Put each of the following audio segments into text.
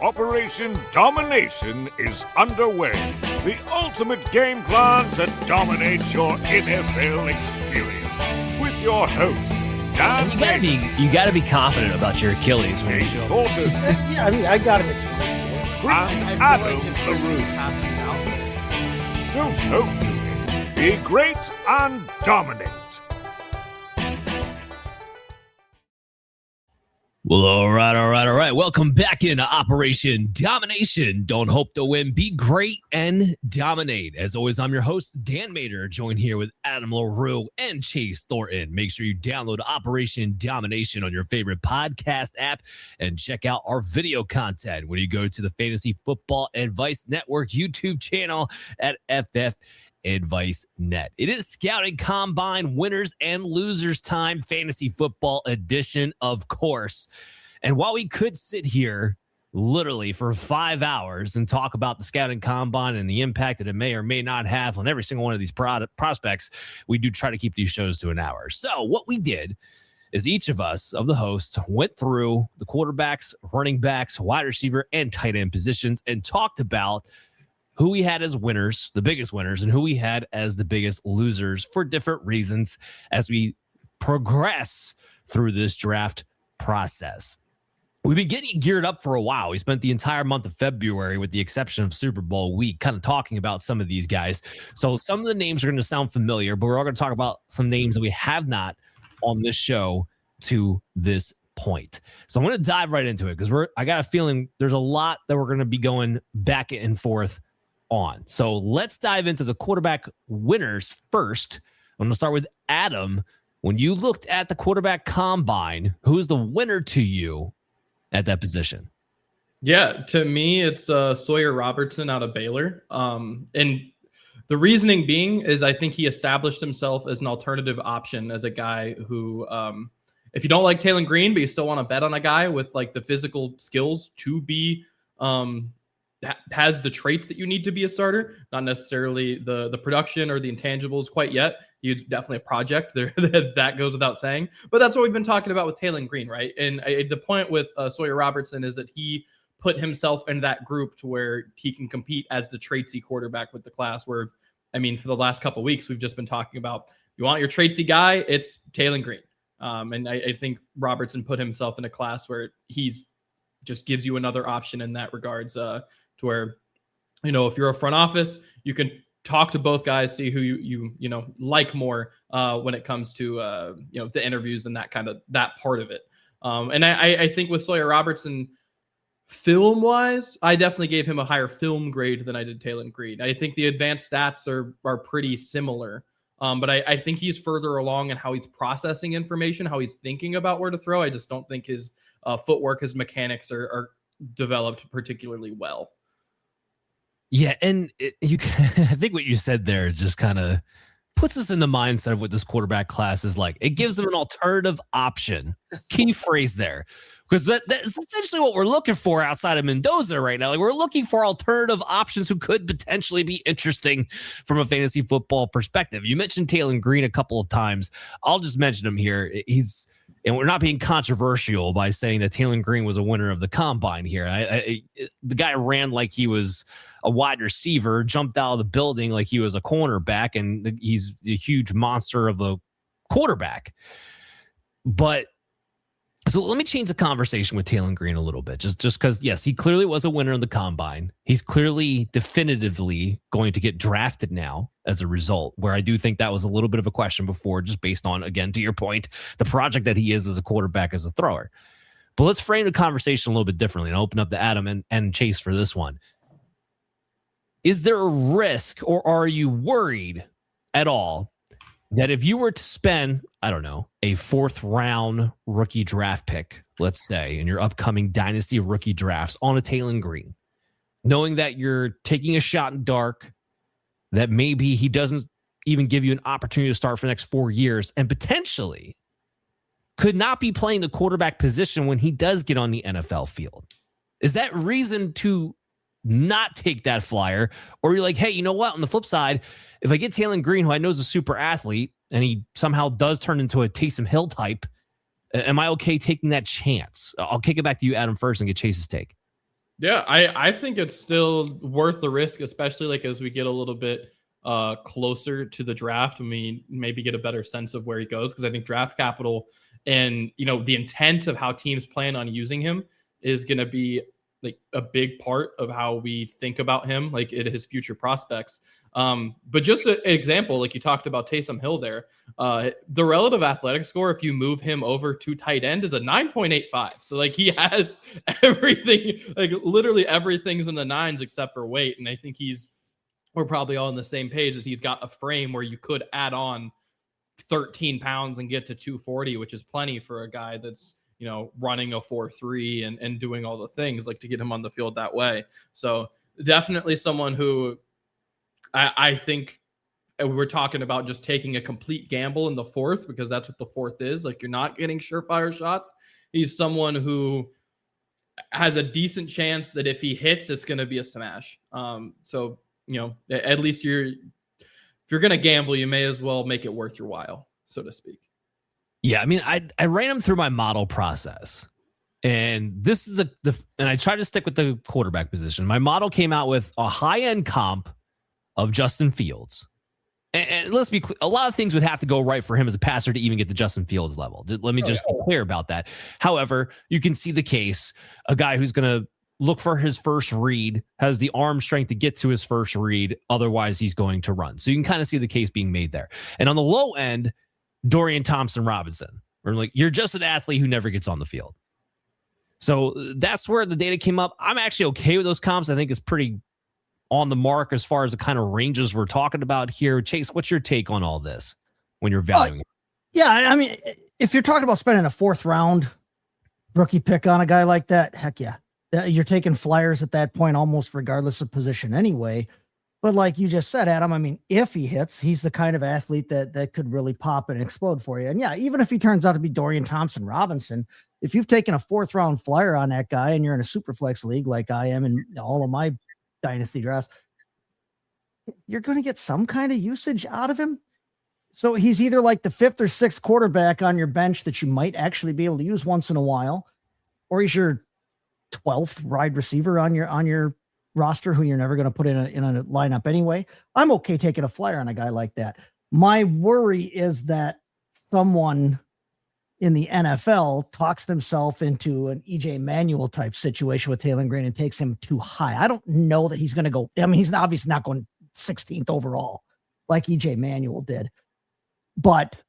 Operation Domination is underway. The ultimate game plan to dominate your NFL experience. With your hosts, Dan you gotta be confident about your Achilles when you Chase show Thornton, Yeah, I mean, I got him. and Adam LaRue. Don't hope to win. Be great and dominate. Well, all right. Welcome back into Operation Domination. Don't hope to win. Be great and dominate. As always, I'm your host, Dan Mader, joined here with Adam LaRue and Chase Thornton. Make sure you download Operation Domination on your favorite podcast app and check out our video content when you go to the Fantasy Football Advice Network YouTube channel at FF Advice Net. It is Scouting Combine winners and losers time, fantasy football edition, of course. And while we could sit here literally for 5 hours and talk about the Scouting Combine and the impact that it may or may not have on every single one of these prospects, we do try to keep these shows to an hour. So what we did is each of us, of the hosts, went through the quarterbacks, running backs, wide receiver, and tight end positions and talked about who we had as winners, the biggest winners, and who we had as the biggest losers for different reasons as we progress through this draft process. We've been getting geared up for a while. We spent the entire month of February, with the exception of Super Bowl week, kind of talking about some of these guys. So some of the names are going to sound familiar, but we're all going to talk about some names that we have not on this show to this point. So I'm going to dive right into it because I got a feeling there's a lot that we're going to be going back and forth on. So let's dive into the quarterback winners first. I'm going to start with Adam. When you looked at the quarterback combine, who's the winner to you at that position? Yeah, to me, it's Sawyer Robertson out of Baylor. And the reasoning being is I think he established himself as an alternative option, as a guy who, if you don't like Taylen Green, but you still want to bet on a guy with like the physical skills to be has the traits that you need to be a starter, not necessarily the production or the intangibles quite yet. He's definitely a project there. That goes without saying, but that's what we've been talking about with Taylen Green, right? And the point with Sawyer Robertson is that he put himself in that group to where he can compete as the traitsy quarterback with the class. Where, I mean, for the last couple of weeks, we've just been talking about, you want your traitsy guy, it's Taylen Green. And I think Robertson put himself in a class where he's just gives you another option in that regards, to where, you know, if you're a front office, you can talk to both guys, see who you like more when it comes to the interviews and that part of it. And I think with Sawyer Robertson, film wise, I definitely gave him a higher film grade than I did Taylen Green. I think the advanced stats are pretty similar. But I think he's further along in how he's processing information, how he's thinking about where to throw. I just don't think his footwork, his mechanics are developed particularly well. Yeah, and I think what you said there just kind of puts us in the mindset of what this quarterback class is like. It gives them an alternative option. Key phrase there. Because that's essentially what we're looking for outside of Mendoza right now. Like, we're looking for alternative options who could potentially be interesting from a fantasy football perspective. You mentioned Taylen Green a couple of times. I'll just mention him here. And we're not being controversial by saying that Taylen Green was a winner of the combine here. The guy ran like he was a wide receiver, jumped out of the building like he was a cornerback, and he's a huge monster of a quarterback. But so let me change the conversation with Taylen Green a little bit, just because, yes, he clearly was a winner of the combine. He's clearly definitively going to get drafted now as a result, where I do think that was a little bit of a question before, just based on, again, to your point, the project that he is as a quarterback, as a thrower. But let's frame the conversation a little bit differently and open up to Adam and Chase for this one. Is there a risk, or are you worried at all that if you were to spend, I don't know, a 4th round rookie draft pick, let's say, in your upcoming dynasty rookie drafts on a Taylen Green, knowing that you're taking a shot in dark, that maybe he doesn't even give you an opportunity to start for the next 4 years, and potentially could not be playing the quarterback position when he does get on the NFL field? Is that reason to not take that flyer? Or you're like, hey, you know what? On the flip side, if I get Taylen Green, who I know is a super athlete, and he somehow does turn into a Taysom Hill type, am I okay taking that chance? I'll kick it back to you, Adam, first, and get Chase's take. Yeah, I think it's still worth the risk, especially like as we get a little bit closer to the draft and we maybe get a better sense of where he goes. Because I think draft capital and the intent of how teams plan on using him is going to be like a big part of how we think about him, like his future prospects. But just an example, like you talked about Taysom Hill there, the relative athletic score, if you move him over to tight end, is a 9.85. So like he has everything, like literally everything's in the nines except for weight. And I think we're probably all on the same page that he's got a frame where you could add on 13 pounds and get to 240, which is plenty for a guy that's, running a 4.3 and doing all the things, like to get him on the field that way. So definitely someone who I think we're talking about just taking a complete gamble in the fourth, because that's what the fourth is. Like you're not getting surefire shots. He's someone who has a decent chance that if he hits, it's going to be a smash. So, at least if you're going to gamble, you may as well make it worth your while, so to speak. Yeah, I mean, I ran him through my model process, and this is and I try to stick with the quarterback position. My model came out with a high-end comp of Justin Fields. And let's be clear, a lot of things would have to go right for him as a passer to even get to Justin Fields level. Let me just be clear about that. However, you can see the case, a guy who's going to look for his first read, has the arm strength to get to his first read. Otherwise, he's going to run. So you can kind of see the case being made there. And on the low end, Dorian Thompson-Robinson. Or like, you're just an athlete who never gets on the field. So that's where the data came up. I'm actually okay with those comps. I think it's pretty on the mark as far as the kind of ranges we're talking about here. Chase, what's your take on all this when you're valuing it? Yeah, I mean, if you're talking about spending a fourth round rookie pick on a guy like that, heck yeah. You're taking flyers at that point, almost regardless of position anyway. But like you just said, Adam, I mean, if he hits, he's the kind of athlete that could really pop and explode for you. And yeah, even if he turns out to be Dorian Thompson-Robinson, if you've taken a fourth round flyer on that guy and you're in a super flex league like I am in all of my dynasty drafts, you're going to get some kind of usage out of him. So he's either like the fifth or sixth quarterback on your bench that you might actually be able to use once in a while, or he's your 12th wide receiver on your roster who you're never going to put in a lineup anyway. I'm okay taking a flyer on a guy like that. My worry is that someone in the NFL talks themselves into an EJ Manuel type situation with Taylen Green and takes him too high. I don't know that he's going to go. I mean, he's obviously not going 16th overall like EJ Manuel did, but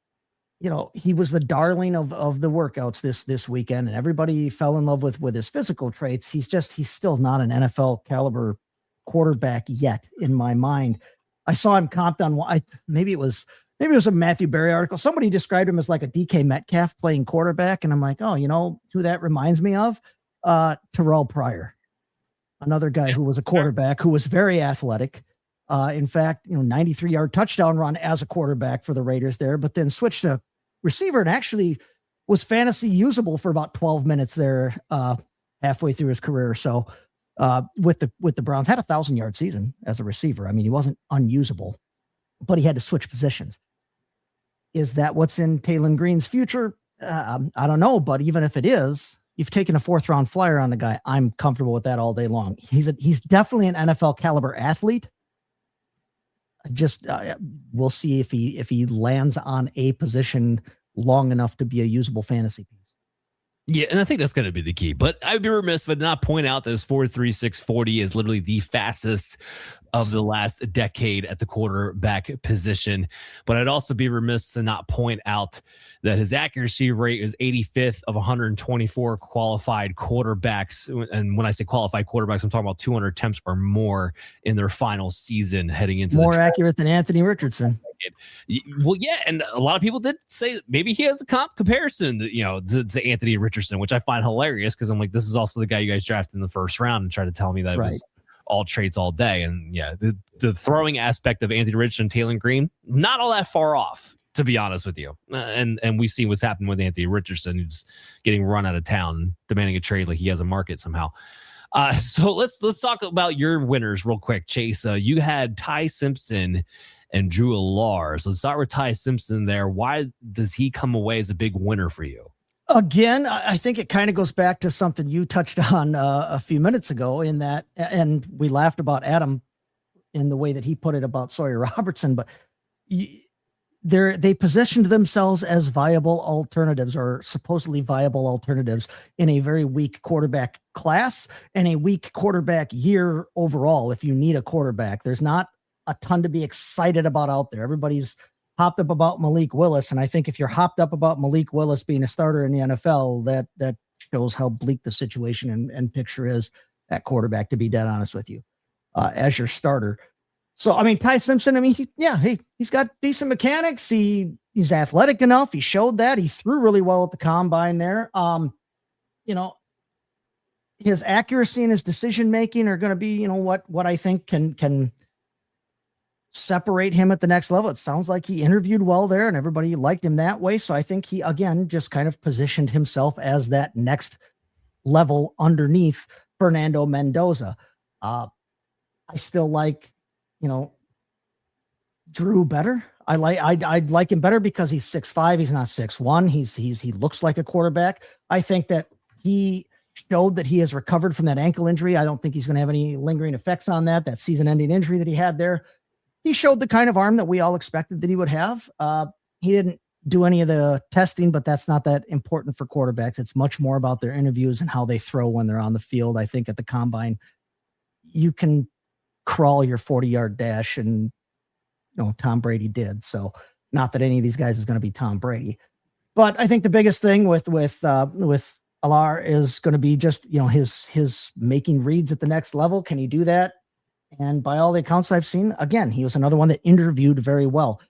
he was the darling of the workouts this weekend, and everybody fell in love with his physical traits. He's still not an NFL caliber quarterback yet in my mind. I saw him comped on maybe it was a Matthew Berry article. Somebody described him as like a DK Metcalf playing quarterback. And I'm like, oh, who that reminds me of? Terrell Pryor, another guy who was a quarterback who was very athletic. In fact, 93-yard touchdown run as a quarterback for the Raiders there, but then switched to receiver and actually was fantasy usable for about 12 minutes there, halfway through his career. So with the Browns, had a 1,000-yard season as a receiver. I mean, he wasn't unusable, but he had to switch positions. Is that what's in Taylen Green's future? I don't know, but even if it is, you've taken a fourth round flyer on the guy. I'm comfortable with that all day long. He's definitely an NFL caliber athlete. Just we'll see if he lands on a position long enough to be a usable fantasy piece. Yeah, and I think that's going to be the key. But I'd be remiss if I did not point out that his 4.36 40 is literally the fastest of the last decade at the quarterback position. But I'd also be remiss to not point out that his accuracy rate is 85th of 124 qualified quarterbacks. And when I say qualified quarterbacks, I'm talking about 200 attempts or more in their final season heading into more accurate than Anthony Richardson. Well, yeah, and a lot of people did say that maybe he has a comparison, to Anthony Richardson, which I find hilarious because I'm like, this is also the guy you guys drafted in the first round and try to tell me that it was all traits all day. And yeah, the throwing aspect of Anthony Richardson, Taylen Green, not all that far off, to be honest with you. And we see what's happened with Anthony Richardson, who's getting run out of town, demanding a trade like he has a market somehow. So let's talk about your winners real quick, Chase. You had Ty Simpson and Drew Allar. So let's start with Ty Simpson there. Why does he come away as a big winner for you? Again, I think it kind of goes back to something you touched on a few minutes ago in that, and we laughed about Adam in the way that he put it about Sawyer Robertson, but they positioned themselves as viable alternatives, or supposedly viable alternatives, in a very weak quarterback class and a weak quarterback year overall. If you need a quarterback, there's not a ton to be excited about out there. Everybody's hopped up about Malik Willis. And I think if you're hopped up about Malik Willis being a starter in the NFL, that shows how bleak the situation and picture is at quarterback, to be dead honest with you, as your starter. So, I mean, Ty Simpson, I mean, he's got decent mechanics. He's athletic enough. He showed that. He threw really well at the combine there. His accuracy and his decision-making are going to be, what I think can separate him at the next level. It sounds like he interviewed well there and everybody liked him that way. So I think he, again, just kind of positioned himself as that next level underneath Fernando Mendoza. I still like, Drew better. I'd like him better because he's 6'5". He's not 6'1". He looks like a quarterback. I think that he showed that he has recovered from that ankle injury. I don't think he's going to have any lingering effects on that season-ending injury that he had there. He showed the kind of arm that we all expected that he would have. He didn't do any of the testing, but that's not that important for quarterbacks. It's much more about their interviews and how they throw when they're on the field. I think at the combine, you can crawl your 40-yard dash, and Tom Brady did. So not that any of these guys is going to be Tom Brady, but I think the biggest thing with Allar is going to be just, his making reads at the next level. Can he do that? And by all the accounts I've seen, again, he was another one that interviewed very well.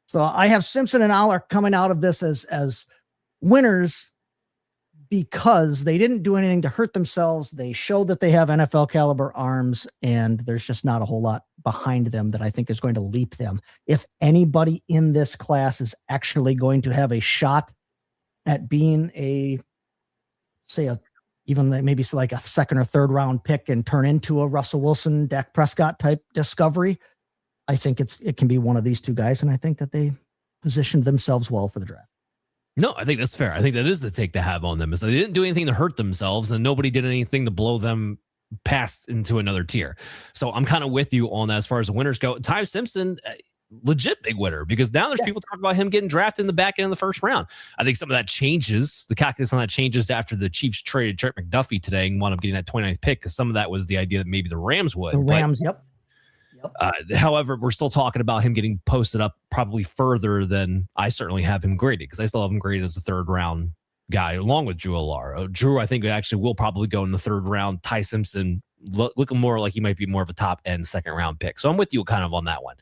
So I have Simpson and Allar coming out of this as winners because they didn't do anything to hurt themselves. They showed that they have NFL caliber arms, and there's just not a whole lot behind them that I think is going to leap them. If anybody in this class is actually going to have a shot at being even maybe like a second or third round pick and turn into a Russell Wilson, Dak Prescott type discovery, I think it can be one of these two guys. And I think that they positioned themselves well for the draft. No, I think that's fair. I think that is the take to have on them, is they didn't do anything to hurt themselves and nobody did anything to blow them past into another tier. So I'm kind of with you on that as far as the winners go. Ty Simpson, legit big winner, because now there's people talking about him getting drafted in the back end of the first round. I think some of that changes. The calculus on that changes after the Chiefs traded Trent McDuffie today and wound up getting that 29th pick, because some of that was the idea that maybe the Rams would. The Rams, yep. However, we're still talking about him getting posted up probably further than I certainly have him graded, because I still have him graded as a third round guy along with Drew Allar. Drew, I think, actually will probably go in the third round. Ty Simpson looking more like he might be more of a top end second round pick. So I'm with you kind of on that one.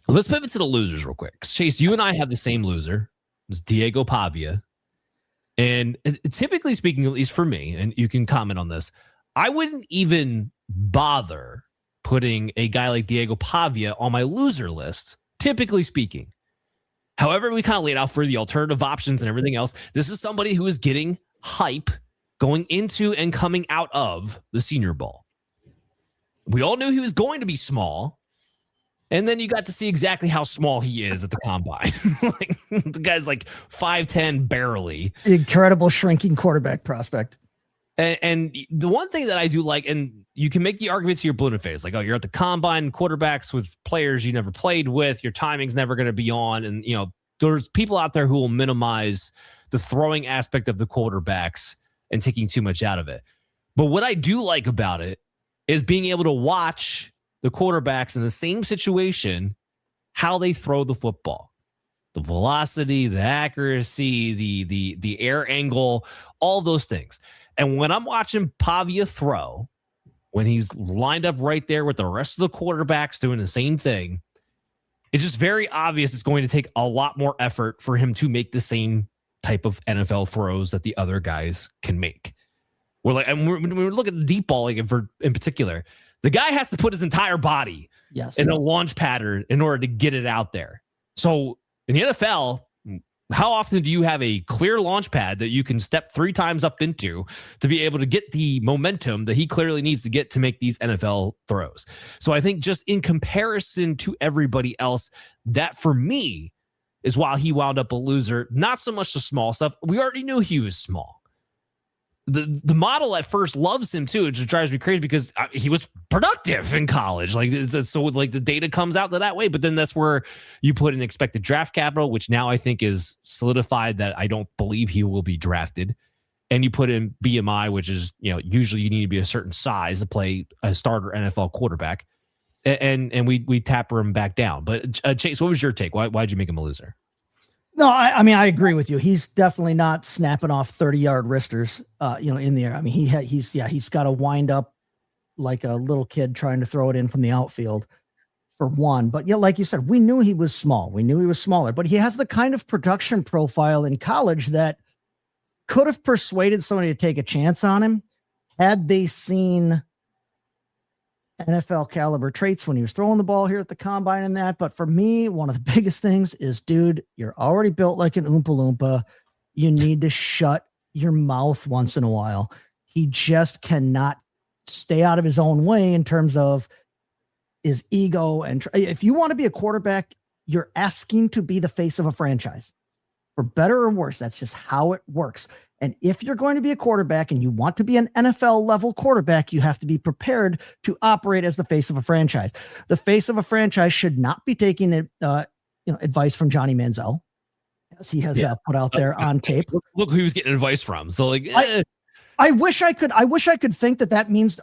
Let's pivot to the losers real quick. Chase, you and I have the same loser. It's Diego Pavia. And typically speaking, at least for me, and you can comment on this, I wouldn't even bother putting a guy like Diego Pavia on my loser list, typically speaking. However, we kind of laid out for the alternative options and everything else. This is somebody who is getting hype going into and coming out of the Senior Bowl. We all knew he was going to be small. And then you got to see exactly how small he is at the combine. The guy's like 5'10", barely. Incredible shrinking quarterback prospect. And the one thing that I do like, and you can make the argument to your blue in the face, like, oh, you're at the combine, quarterbacks with players you never played with, your timing's never going to be on. And, there's people out there who will minimize the throwing aspect of the quarterbacks and taking too much out of it. But what I do like about it is being able to watch the quarterbacks in the same situation, how they throw the football, the velocity, the accuracy, the air angle, all those things. And when I'm watching Pavia throw, when he's lined up right there with the rest of the quarterbacks doing the same thing, it's just very obvious it's going to take a lot more effort for him to make the same type of NFL throws that the other guys can make. We're looking at the deep ball, like in particular, the guy has to put his entire body in a launch pattern in order to get it out there. So in the NFL, how often do you have a clear launch pad that you can step 3 times up into to be able to get the momentum that he clearly needs to get to make these NFL throws? So I think just in comparison to everybody else, that for me is why he wound up a loser. Not so much the small stuff. We already knew he was small. The model at first loves him too. It just drives me crazy because he was productive in college. Like, so like the data comes out that way, but then that's where you put in expected draft capital, which now I think is solidified that I don't believe he will be drafted. And you put in BMI, which is, usually you need to be a certain size to play a starter NFL quarterback. And we taper him back down. But Chase, what was your take? Why'd you make him a loser? No, I mean, I agree with you. He's definitely not snapping off 30-yard wristers, in the air. I mean, he's got to wind up like a little kid trying to throw it in from the outfield for one. But yeah, like you said, we knew he was small. We knew he was smaller, but he has the kind of production profile in college that could have persuaded somebody to take a chance on him had they seen NFL caliber traits when he was throwing the ball here at the combine and that. But for me, one of the biggest things is, dude, you're already built like an Oompa Loompa. You need to shut your mouth once in a while. He just cannot stay out of his own way in terms of his ego. And if you want to be a quarterback, you're asking to be the face of a franchise. For better or worse, that's just how it works. And if you're going to be a quarterback and you want to be an NFL level quarterback, you have to be prepared to operate as the face of a franchise. The face of a franchise should not be taking advice from Johnny Manziel, as he has put out there on tape. Look who he was getting advice from. So like, I wish I could think that means,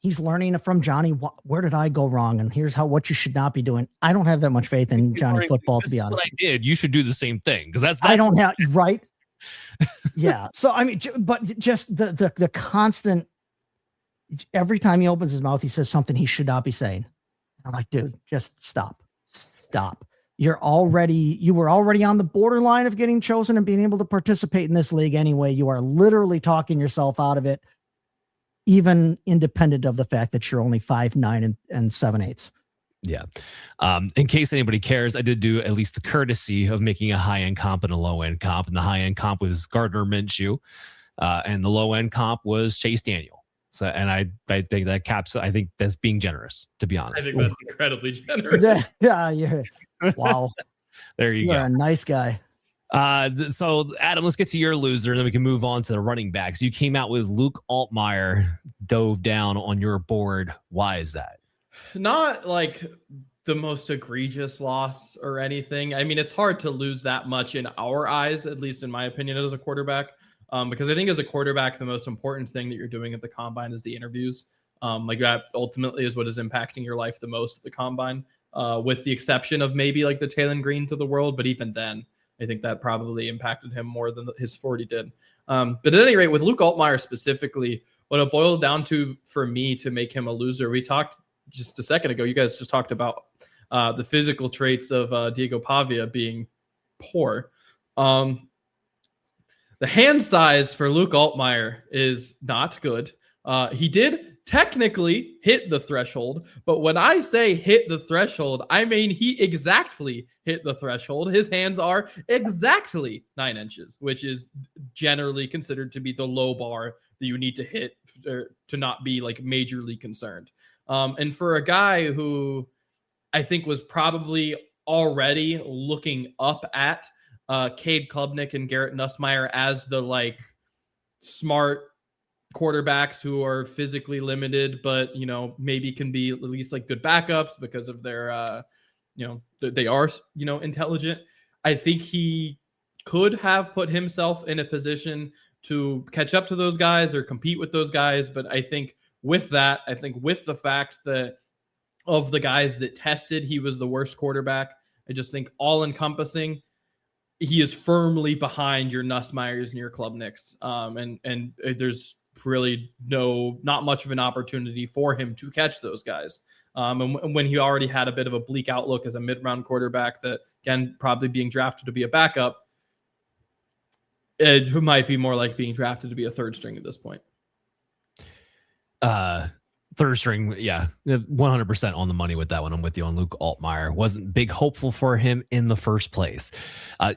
he's learning from Johnny. Where did I go wrong? And here's what you should not be doing. I don't have that much faith in Johnny football, to be honest. What I did. You should do the same thing, because that's I don't have right. Yeah. So I mean, but just the constant. Every time he opens his mouth, he says something he should not be saying. I'm like, dude, just stop. You were already on the borderline of getting chosen and being able to participate in this league anyway. You are literally talking yourself out of it, even independent of the fact that you're only 5'9" and 7/8. Yeah. In case anybody cares, I did do at least the courtesy of making a high-end comp and a low-end comp. And the high-end comp was Gardner Minshew, and the low-end comp was Chase Daniel. So, and I think that caps. I think that's being generous, to be honest. I think that's incredibly generous. Yeah. Wow. There you go. You're a nice guy. So Adam, let's get to your loser, and then we can move on to the running backs. You came out with Luke Altmyer, dove down on your board. Why is that? Not like the most egregious loss or anything. I mean, it's hard to lose that much in our eyes, at least in my opinion, as a quarterback. Because I think as a quarterback, the most important thing that you're doing at the combine is the interviews. Like that ultimately is what is impacting your life the most at the combine, with the exception of maybe like the Taylen Green to the world. But even then, I think that probably impacted him more than his 40 did. But at any rate, with Luke Altmyer specifically, what it boiled down to for me to make him a loser, we talked just a second ago. You guys just talked about the physical traits of Diego Pavia being poor. The hand size for Luke Altmyer is not good. He did technically hit the threshold, but when I say hit the threshold, I mean he exactly hit the threshold. His hands are exactly 9 inches, which is generally considered to be the low bar that you need to hit to not be like majorly concerned. And for a guy who I think was probably already looking up at Cade Klubnik and Garrett Nussmeier as the like smart quarterbacks who are physically limited, but maybe can be at least like good backups because of their they are intelligent. I think he could have put himself in a position to catch up to those guys or compete with those guys. But I think with the fact that of the guys that tested, he was the worst quarterback. I just think all encompassing, he is firmly behind your Nussmeyers and your Klubniks. And there's really not much of an opportunity for him to catch those guys. And when he already had a bit of a bleak outlook as a mid-round quarterback that, again, probably being drafted to be a backup, it might be more like being drafted to be a third string at this point. Third string, yeah, 100% on the money with that one. I'm with you on Luke Altmyer. Wasn't big hopeful for him in the first place.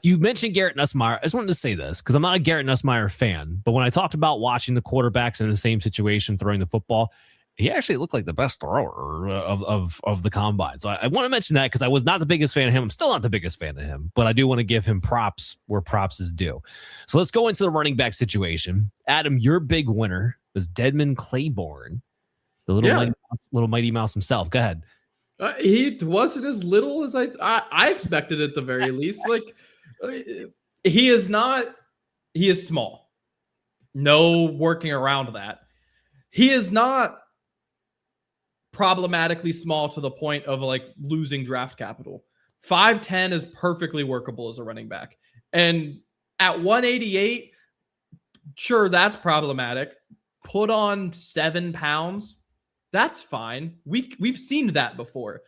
You mentioned Garrett Nussmeier. I just wanted to say this because I'm not a Garrett Nussmeier fan, but when I talked about watching the quarterbacks in the same situation throwing the football, he actually looked like the best thrower of the combine. So I want to mention that because I was not the biggest fan of him. I'm still not the biggest fan of him, but I do want to give him props where props is due. So let's go into the running back situation. Adam, your big winner was Dedmon Claiborne, the little mighty mouse himself. Go ahead. He wasn't as little as I expected at the very least. Like he is small. No working around that. He is not problematically small to the point of like losing draft capital. 5'10" is perfectly workable as a running back. And at 188, sure, that's problematic. Put on 7 pounds, that's fine. We've seen that before.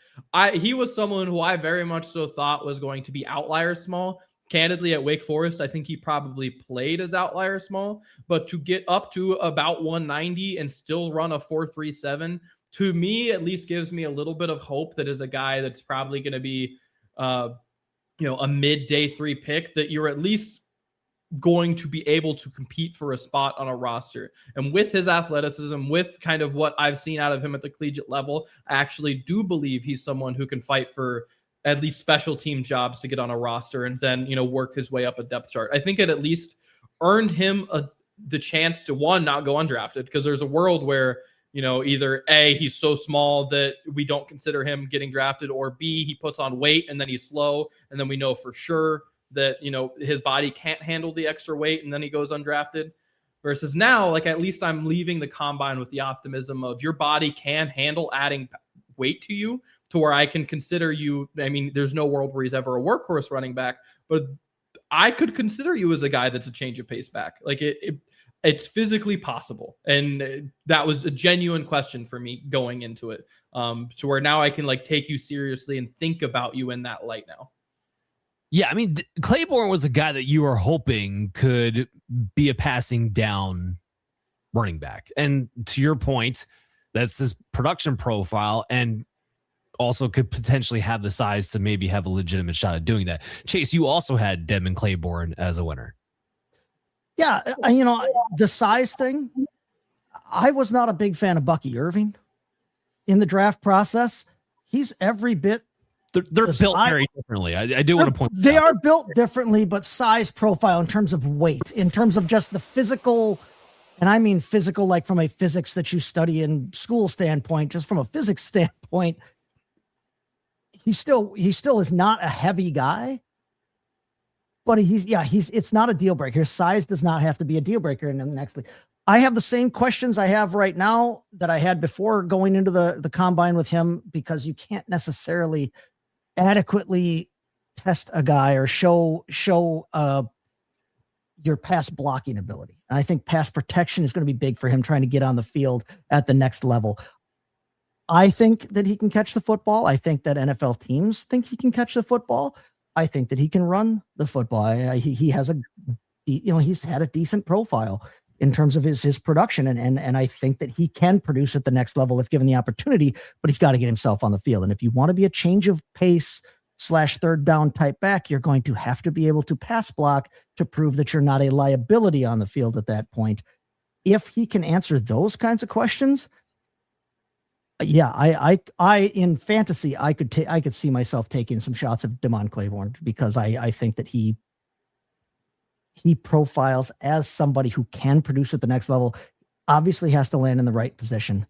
He was someone who I very much so thought was going to be outlier small. Candidly, at Wake Forest, I think he probably played as outlier small, but to get up to about 190 and still run a 4.37, to me, at least gives me a little bit of hope that is a guy that's probably going to be, a mid day 3 pick, that you're at least going to be able to compete for a spot on a roster. And with his athleticism, with kind of what I've seen out of him at the collegiate level, I actually do believe he's someone who can fight for at least special team jobs to get on a roster and then, work his way up a depth chart. I think it at least earned him the chance to, one, not go undrafted, because there's a world where, either A, he's so small that we don't consider him getting drafted, or B, he puts on weight and then he's slow. And then we know for sure that, his body can't handle the extra weight and then he goes undrafted. Versus now, like, at least I'm leaving the combine with the optimism of your body can handle adding weight to you, to where I can consider you. I mean, there's no world where he's ever a workhorse running back, but I could consider you as a guy that's a change of pace back. Like it's physically possible. And that was a genuine question for me going into it. To where now I can like take you seriously and think about you in that light now. Yeah, I mean, Claiborne was the guy that you were hoping could be a passing down running back. And to your point, that's his production profile and also could potentially have the size to maybe have a legitimate shot at doing that. Chase, you also had Dedmon Claiborne as a winner. Yeah, the size thing, I was not a big fan of Bucky Irving in the draft process. He's every bit. They're built very differently. I do want to point they are built differently, but size profile in terms of weight, in terms of just the physical, and I mean physical, like from a physics that you study in school standpoint, just from a physics standpoint, he still is not a heavy guy, but it's not a deal breaker. His size does not have to be a deal breaker in the next league. I have the same questions I have right now that I had before going into the combine with him, because you can't necessarily adequately test a guy or show your pass blocking ability. And I think pass protection is going to be big for him trying to get on the field at the next level. I think that he can catch the football. I think that NFL teams think he can catch the football. I think that he can run the football. He has he's had a decent profile in terms of his production. And I think that he can produce at the next level if given the opportunity, but he's got to get himself on the field. And if you want to be a change of pace / third down type back, you're going to have to be able to pass block to prove that you're not a liability on the field at that point. If he can answer those kinds of questions, yeah, I in fantasy, I could see myself taking some shots of Dedmon Claiborne, because I think that he profiles as somebody who can produce at the next level. Obviously has to land in the right position,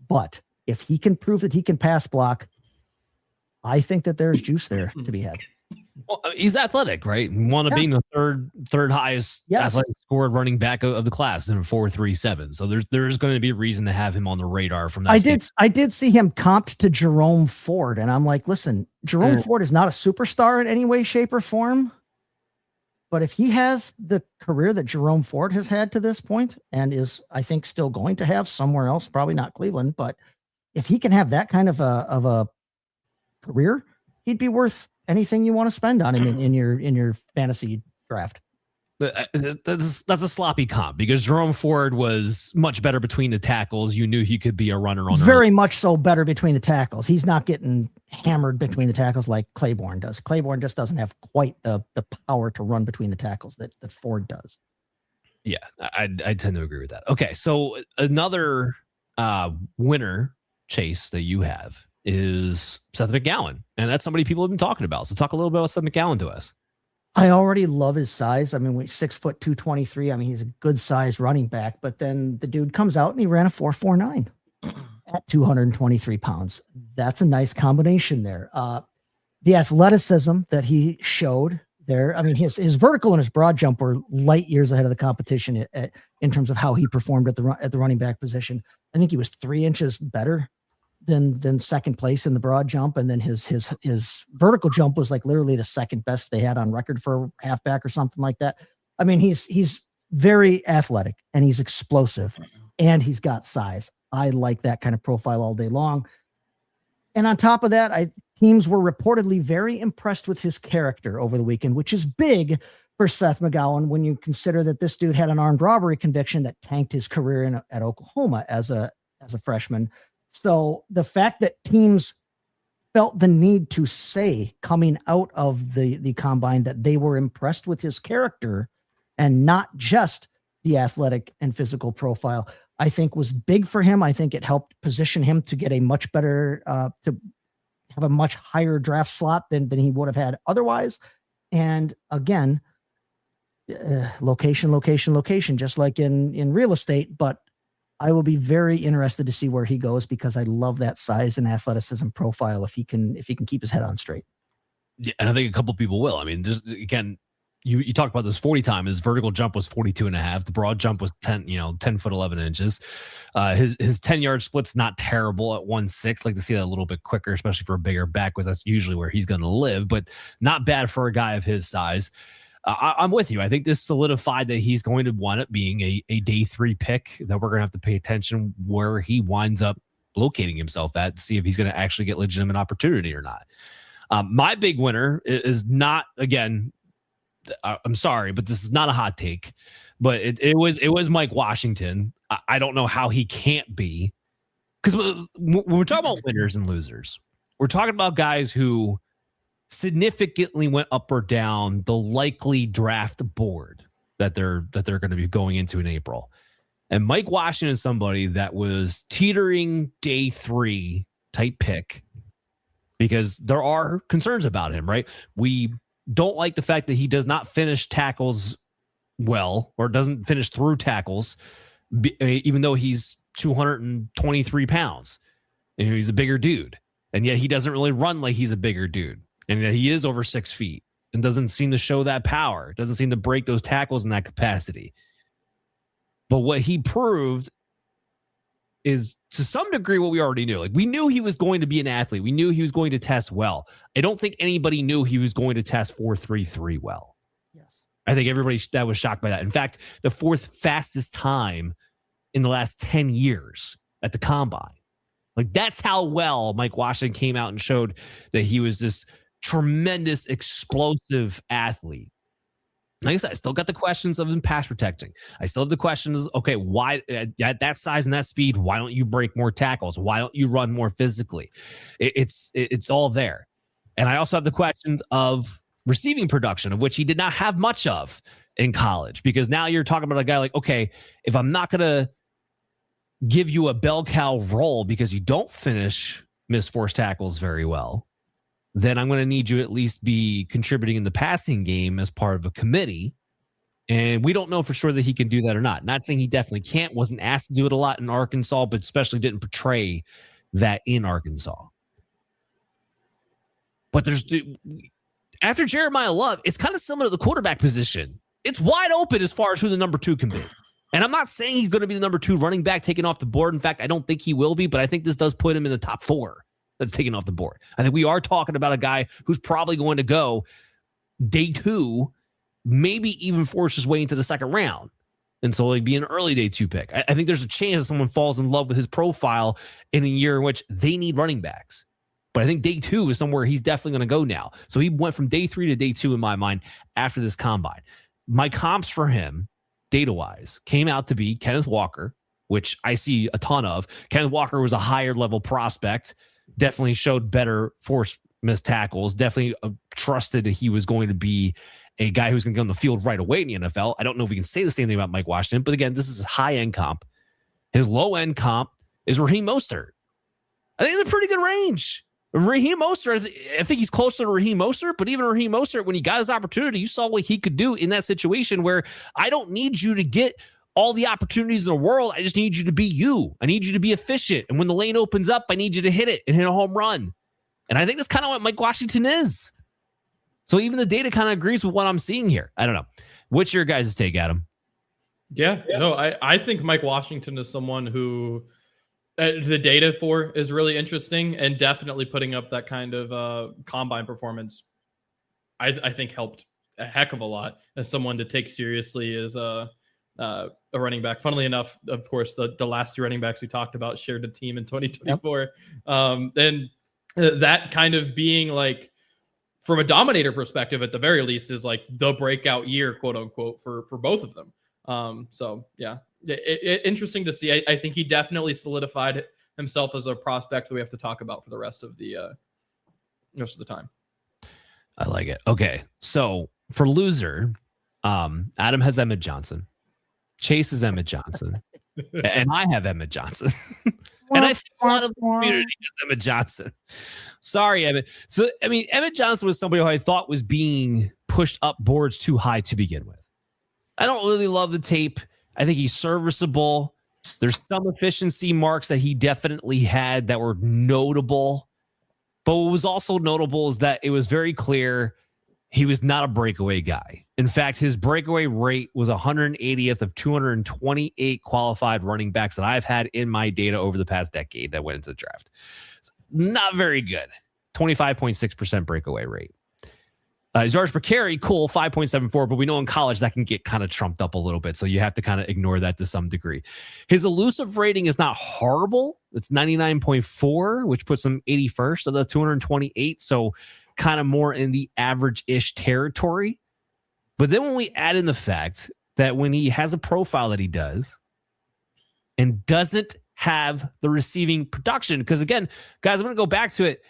but if he can prove that he can pass block, I think that there's juice there to be had. Well, he's athletic, right? One of being the third highest athletic scored running back of the class in 4.37. So there's going to be a reason to have him on the radar from that. I did see him comped to Jerome Ford, and I'm like, listen, Jerome Ford is not a superstar in any way, shape, or form. But if he has the career that Jerome Ford has had to this point, and is, I think, still going to have somewhere else, probably not Cleveland, but if he can have that kind of a career, he'd be worth anything you want to spend on him in your fantasy draft. That's a sloppy comp, because Jerome Ford was much better between the tackles. You knew he could be a runner on very much so better between the tackles. He's not getting hammered between the tackles like Claiborne does. Claiborne just doesn't have quite the power to run between the tackles that Ford does. Yeah, I tend to agree with that. Okay, so another winner, Chase, that you have is Seth McGowan. And that's somebody people have been talking about. So talk a little bit about Seth McGowan to us. I already love his size. I mean, 6 foot 223. I mean, he's a good size running back, but then the dude comes out and he ran a 4.49 at 223 pounds. That's a nice combination there. The athleticism that he showed there. I mean, his vertical and his broad jump were light years ahead of the competition in terms of how he performed at the running back position. I think he was 3 inches better than second place in the broad jump, and then his vertical jump was like literally the second best they had on record for a halfback or something like that. I mean, he's very athletic and he's explosive and he's got size. I like that kind of profile all day long. And on top of that, teams were reportedly very impressed with his character over the weekend, which is big for Seth McGowan when you consider that this dude had an armed robbery conviction that tanked his career at Oklahoma as a freshman. So the fact that teams felt the need to say coming out of the combine that they were impressed with his character and not just the athletic and physical profile, I think was big for him. I think it helped position him to get a much better, to have a much higher draft slot than he would have had otherwise. And again, location, just like in real estate, but I will be very interested to see where he goes because I love that size and athleticism profile if he can keep his head on straight. Yeah, and I think a couple people will. I mean, just again, you talked about this 40 time. His vertical jump was 42.5. The broad jump was 10 foot 11 inches. His 10-yard split's not terrible at 1.6. Like to see that a little bit quicker, especially for a bigger back, because that's usually where he's going to live. But not bad for a guy of his size. I'm with you. I think this solidified that he's going to wind up being a day 3 pick, that we're going to have to pay attention where he winds up locating himself at to see if he's going to actually get legitimate opportunity or not. My big winner is not, again, I'm sorry, but this is not a hot take, but it was Mike Washington. I don't know how he can't be, because when we're talking about winners and losers, we're talking about guys who significantly went up or down the likely draft board that they're going to be going into in April. And Mike Washington is somebody that was teetering day 3 type pick because there are concerns about him, right? We don't like the fact that he does not finish tackles well, or doesn't finish through tackles, even though he's 223 pounds and he's a bigger dude. And yet he doesn't really run like he's a bigger dude. And that he is over 6 feet and doesn't seem to show that power, doesn't seem to break those tackles in that capacity. But what he proved is to some degree what we already knew. Like, we knew he was going to be an athlete. We knew he was going to test well. I don't think anybody knew he was going to test 4.33 well. Yes. I think everybody that was shocked by that. In fact, the 4th fastest time in the last 10 years at the combine. Like, that's how well Mike Washington came out and showed that he was this tremendous, explosive athlete. Like I said, I still got the questions of him pass protecting. I still have the questions, okay, why at that size and that speed, why don't you break more tackles? Why don't you run more physically? It's all there. And I also have the questions of receiving production, of which he did not have much of in college, because now you're talking about a guy like, okay, if I'm not going to give you a bell cow role because you don't miss forced tackles very well, then I'm going to need you at least be contributing in the passing game as part of a committee. And we don't know for sure that he can do that or not. Not saying he definitely can't, wasn't asked to do it a lot in Arkansas, but especially didn't portray that in Arkansas. But after Jeremiah Love, it's kind of similar to the quarterback position. It's wide open as far as who the number 2 can be. And I'm not saying he's going to be the number 2 running back taken off the board. In fact, I don't think he will be, but I think this does put him in the top 4 that's taken off the board. I think we are talking about a guy who's probably going to go day 2, maybe even force his way into the 2nd round. And so he'd be an early day 2 pick. I think there's a chance that someone falls in love with his profile in a year in which they need running backs. But I think day 2 is somewhere he's definitely going to go now. So he went from day 3 to day 2 in my mind after this combine. My comps for him, data-wise, came out to be Kenneth Walker, which I see a ton of. Kenneth Walker was a higher level prospect, definitely showed better forced missed tackles, definitely trusted that he was going to be a guy who's going to get on the field right away in the NFL. I don't know if we can say the same thing about Mike Washington, but again, this is his high-end comp. His low-end comp is Raheem Mostert. I think it's a pretty good range. Raheem Mostert, I think he's closer to Raheem Mostert, but even Raheem Mostert, when he got his opportunity, you saw what he could do in that situation where I don't need you to get all the opportunities in the world. I just need you to be you. I need you to be efficient. And when the lane opens up, I need you to hit it and hit a home run. And I think that's kind of what Mike Washington is. So even the data kind of agrees with what I'm seeing here. I don't know. What's your guys' take, Adam? Yeah, no, I think Mike Washington is someone who the data for is really interesting, and definitely putting up that kind of combine performance, I think helped a heck of a lot as someone to take seriously as a running back. Funnily enough, of course, the last two running backs we talked about shared a team in 2024. Yep. And that kind of being like, from a dominator perspective, at the very least, is like the breakout year, quote unquote, for both of them. So yeah, interesting to see. I think he definitely solidified himself as a prospect that we have to talk about for the rest of the time. I like it. Okay, so for loser, Adam has Emmett Johnson, Chase is Emmett Johnson, and I have Emmett Johnson. And I think a lot of the community is Emmett Johnson. Sorry, Emmett. So, I mean, Emmett Johnson was somebody who I thought was being pushed up boards too high to begin with. I don't really love the tape. I think he's serviceable. There's some efficiency marks that he definitely had that were notable. But what was also notable is that it was very clear he was not a breakaway guy. In fact, his breakaway rate was 180th of 228 qualified running backs that I've had in my data over the past decade that went into the draft. Not very good. 25.6% breakaway rate. His yards per carry, cool, 5.74, but we know in college that can get kind of trumped up a little bit, so you have to kind of ignore that to some degree. His elusive rating is not horrible. It's 99.4, which puts him 81st of the 228, so kind of more in the average-ish territory. But then when we add in the fact that when he has a profile that he does and doesn't have the receiving production, because again, guys, I'm going to go back to it,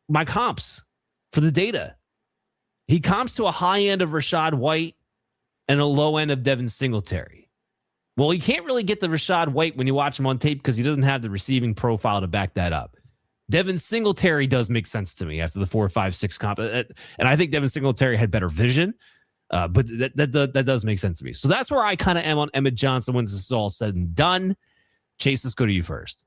my comps for the data. He comps to a high end of Rachaad White and a low end of Devin Singletary. Well, you can't really get the Rachaad White when you watch him on tape because he doesn't have the receiving profile to back that up. Devin Singletary does make sense to me after the 4, 5, 6 comp. And I think Devin Singletary had better vision, but that does make sense to me. So that's where I kind of am on Emmett Johnson when this is all said and done. Chase, let's go to you first.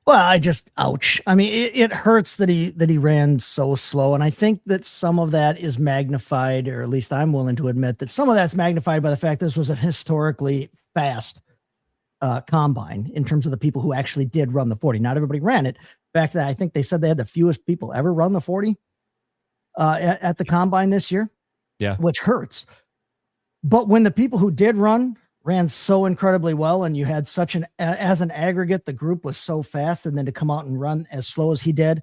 Well, ouch. I mean, it hurts that he ran so slow. And I think that some of that is magnified, or at least I'm willing to admit that some of that's magnified by the fact this was a historically fast combine in terms of the people who actually did run the 40. Not everybody ran it. Back to that, I think they said they had the fewest people ever run the 40 at the combine this year. Yeah. Which hurts. But when the people who did ran so incredibly well, and you had such as an aggregate, the group was so fast, and then to come out and run as slow as he did,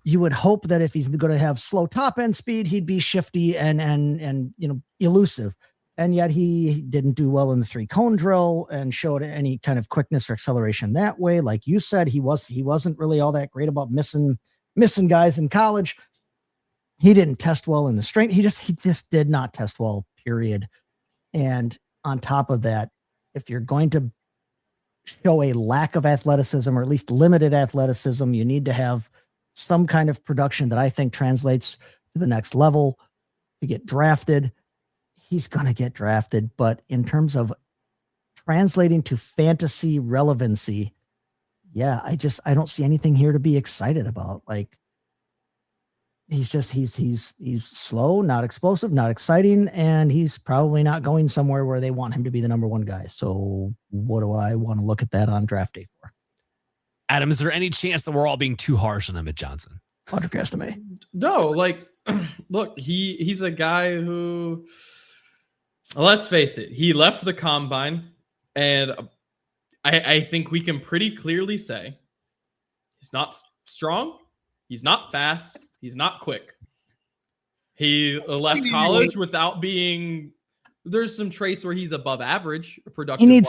you would hope that if he's going to have slow top end speed, he'd be shifty and elusive. And yet he didn't do well in the 3-cone drill and showed any kind of quickness or acceleration that way. Like you said, he wasn't really all that great about missing guys in college. He didn't test well in the strength. He just did not test well, period. And on top of that, if you're going to show a lack of athleticism, or at least limited athleticism, you need to have some kind of production that I think translates to the next level to get drafted. He's going to get drafted, but in terms of translating to fantasy relevancy, yeah, I don't see anything here to be excited about. Like, he's slow, not explosive, not exciting, and he's probably not going somewhere where they want him to be the number one guy. So what do I want to look at that on draft day for? Adam, is there any chance that we're all being too harsh on Emmett Johnson? Underestimate. No, like, look, he's a guy who, let's face it, he left the combine, and I think we can pretty clearly say he's not strong, he's not fast, he's not quick. He left college without being. There's some traits where he's above average productive. He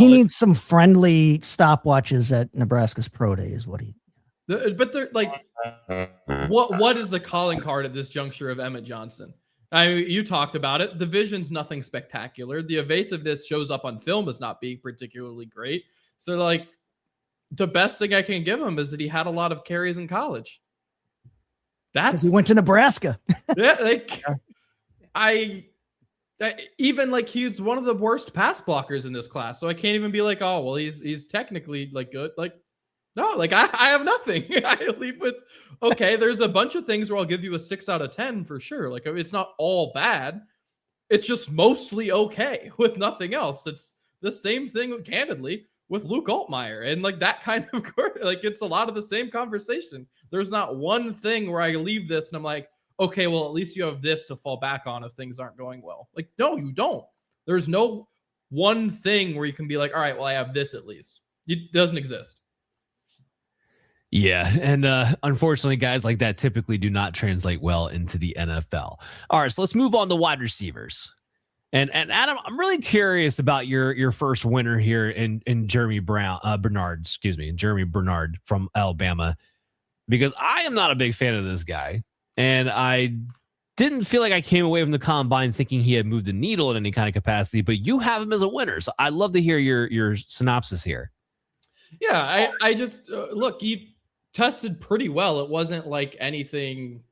needs some friendly stopwatches at Nebraska's pro day, is what he. But they're like, what is the calling card at this juncture of Emmett Johnson? You talked about it. The vision's nothing spectacular. The evasiveness shows up on film as not being particularly great. So, like, the best thing I can give him is that he had a lot of carries in college. That's he went to Nebraska. Yeah, like even like he's one of the worst pass blockers in this class. So I can't even be like, oh well, he's technically like good. Like, no, like I have nothing. I leave with okay, there's a bunch of things where I'll give you a 6 out of 10 for sure. Like it's not all bad. It's just mostly okay with nothing else. It's the same thing, candidly, with Luke Altmyer. And like that kind of, like it's a lot of the same conversation. There's not one thing where I leave this and I'm like, okay, well, at least you have this to fall back on if things aren't going well. Like, no, you don't. There's no one thing where you can be like, all right, well, I have this at least. It doesn't exist. Yeah, and unfortunately, guys like that typically do not translate well into the NFL. All right, so let's move on to wide receivers. And Adam, I'm really curious about your first winner here in Germie Bernard from Alabama, because I am not a big fan of this guy, and I didn't feel like I came away from the combine thinking he had moved the needle in any kind of capacity. But you have him as a winner, so I'd love to hear your synopsis here. Yeah, I just look, he tested pretty well. It wasn't like anything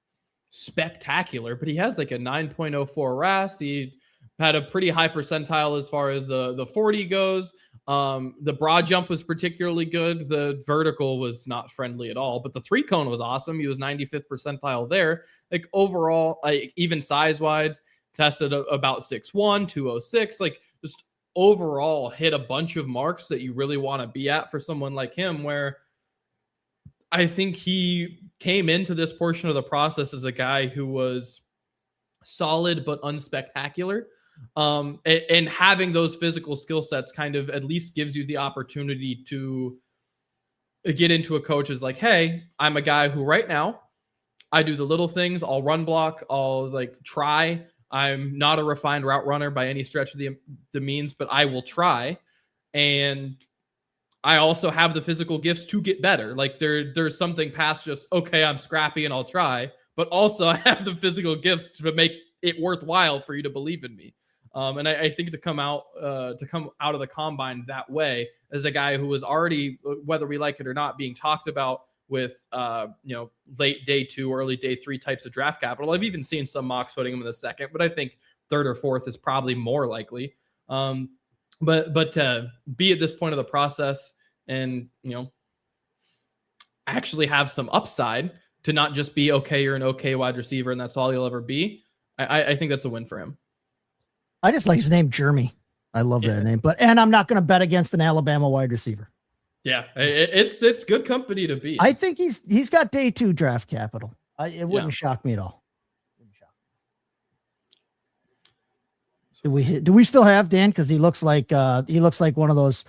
spectacular, but he has like a 9.04 RAS. He had a pretty high percentile as far as the 40 goes. The broad jump was particularly good. The vertical was not friendly at all, but the 3-cone was awesome. He was 95th percentile there. Like overall, like even size-wise, tested about 6'1", 206. Like just overall hit a bunch of marks that you really want to be at for someone like him, where I think he came into this portion of the process as a guy who was solid but unspectacular. And having those physical skill sets kind of at least gives you the opportunity to get into a coach is like, hey, I'm a guy who right now I do the little things. I'll run block. I'll like try. I'm not a refined route runner by any stretch of the means, but I will try. And I also have the physical gifts to get better. Like there's something past just, okay, I'm scrappy and I'll try, but also I have the physical gifts to make it worthwhile for you to believe in me. And I think to come out of the combine that way as a guy who was already, whether we like it or not, being talked about with, late day 2, early day 3 types of draft capital. I've even seen some mocks putting him in the second, but I think 3rd or 4th is probably more likely. But to be at this point of the process and, actually have some upside to not just be, okay, you're an okay wide receiver and that's all you'll ever be. I think that's a win for him. I just like his name, Germie. I love that name, and I'm not going to bet against an Alabama wide receiver. Yeah, it's good company to be. I think he's got day 2 draft capital. It wouldn't shock me at all. Do we still have Dan? Because he looks like one of those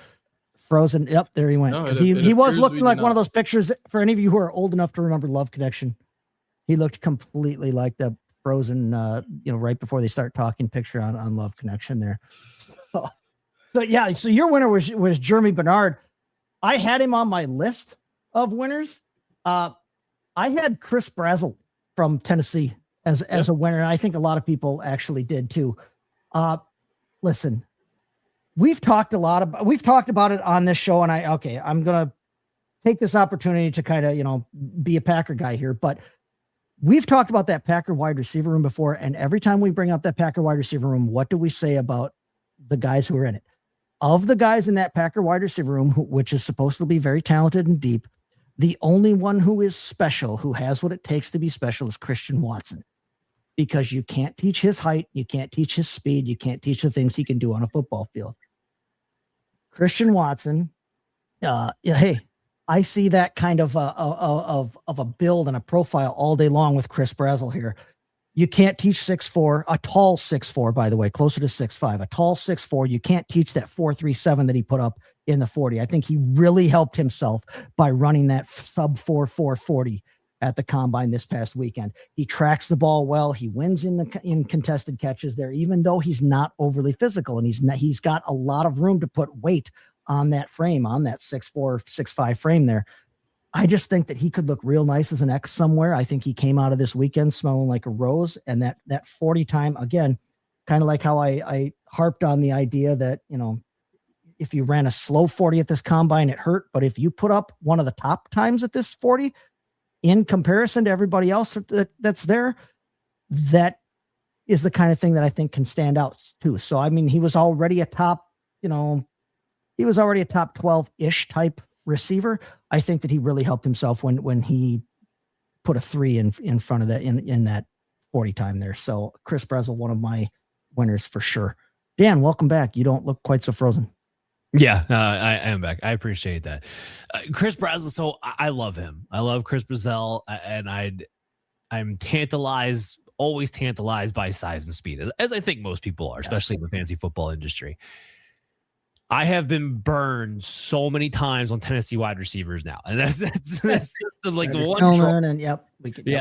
frozen. Yep, there he went. Because he was looking like one of those pictures. For any of you who are old enough to remember Love Connection, he looked completely like the frozen. Right before they start talking picture on Love Connection there. So your winner was Germie Bernard. I had him on my list of winners. I had Chris Brazzell from Tennessee as a winner. I think a lot of people actually did too. Listen, we've talked about it on this show, and I'm going to take this opportunity to kind of, be a Packer guy here, but we've talked about that Packer wide receiver room before. And every time we bring up that Packer wide receiver room, what do we say about the guys who are in it? Of the guys in that Packer wide receiver room, which is supposed to be very talented and deep, the only one who is special, who has what it takes to be special, is Christian Watson. Because you can't teach his height, you can't teach his speed, you can't teach the things he can do on a football field. Christian Watson, hey, I see that kind of a build and a profile all day long with Chris Brazzell here. You can't teach 6'4", a tall 6'4", by the way, closer to 6'5", a tall 6'4". You can't teach that 4.37 that he put up in the 40. I think he really helped himself by running that sub 4.40 at the combine this past weekend. He tracks the ball well. He wins in contested catches there, even though he's not overly physical, and he's got a lot of room to put weight on that frame, on that 6'4", 6'5" frame there. I just think that he could look real nice as an X somewhere. I think he came out of this weekend smelling like a rose, and that 40 time, again, kind of like how I harped on the idea that, if you ran a slow 40 at this combine, it hurt. But if you put up one of the top times at this 40 in comparison to everybody else that's there, that is the kind of thing that I think can stand out too. So, I mean, he was already a top 12-ish type receiver. I think that he really helped himself when he put a 3 in front of that in that 40 time there. So Chris Brezel, one of my winners for sure. Dan, welcome back. You don't look quite so frozen. Yeah, I am back. I appreciate that. Chris Brezel. So I love him. I love Chris Brezel, and I'm always tantalized by size and speed, as I think most people are, especially in the fantasy football industry. I have been burned so many times on Tennessee wide receivers now, and that's like the one. And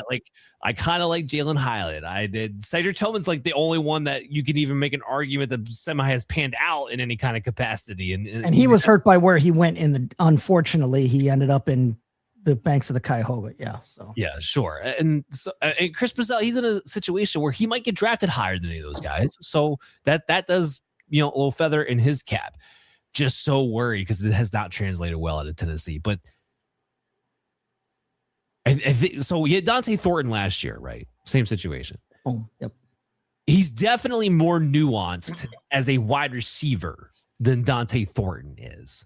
like I kind of like Jalen Highland. I did. Cedric Tillman's like the only one that you can even make an argument that semi has panned out in any kind of capacity, and he was hurt by where he went unfortunately, he ended up in the banks of the Cuyahoga. Yeah, sure. And so and Chris Brezel, he's in a situation where he might get drafted higher than any of those guys, so that does a little feather in his cap. Just so worried because it has not translated well out of Tennessee. But I think so. We had Dante Thornton last year, right? Same situation. Oh, yep. He's definitely more nuanced as a wide receiver than Dante Thornton is.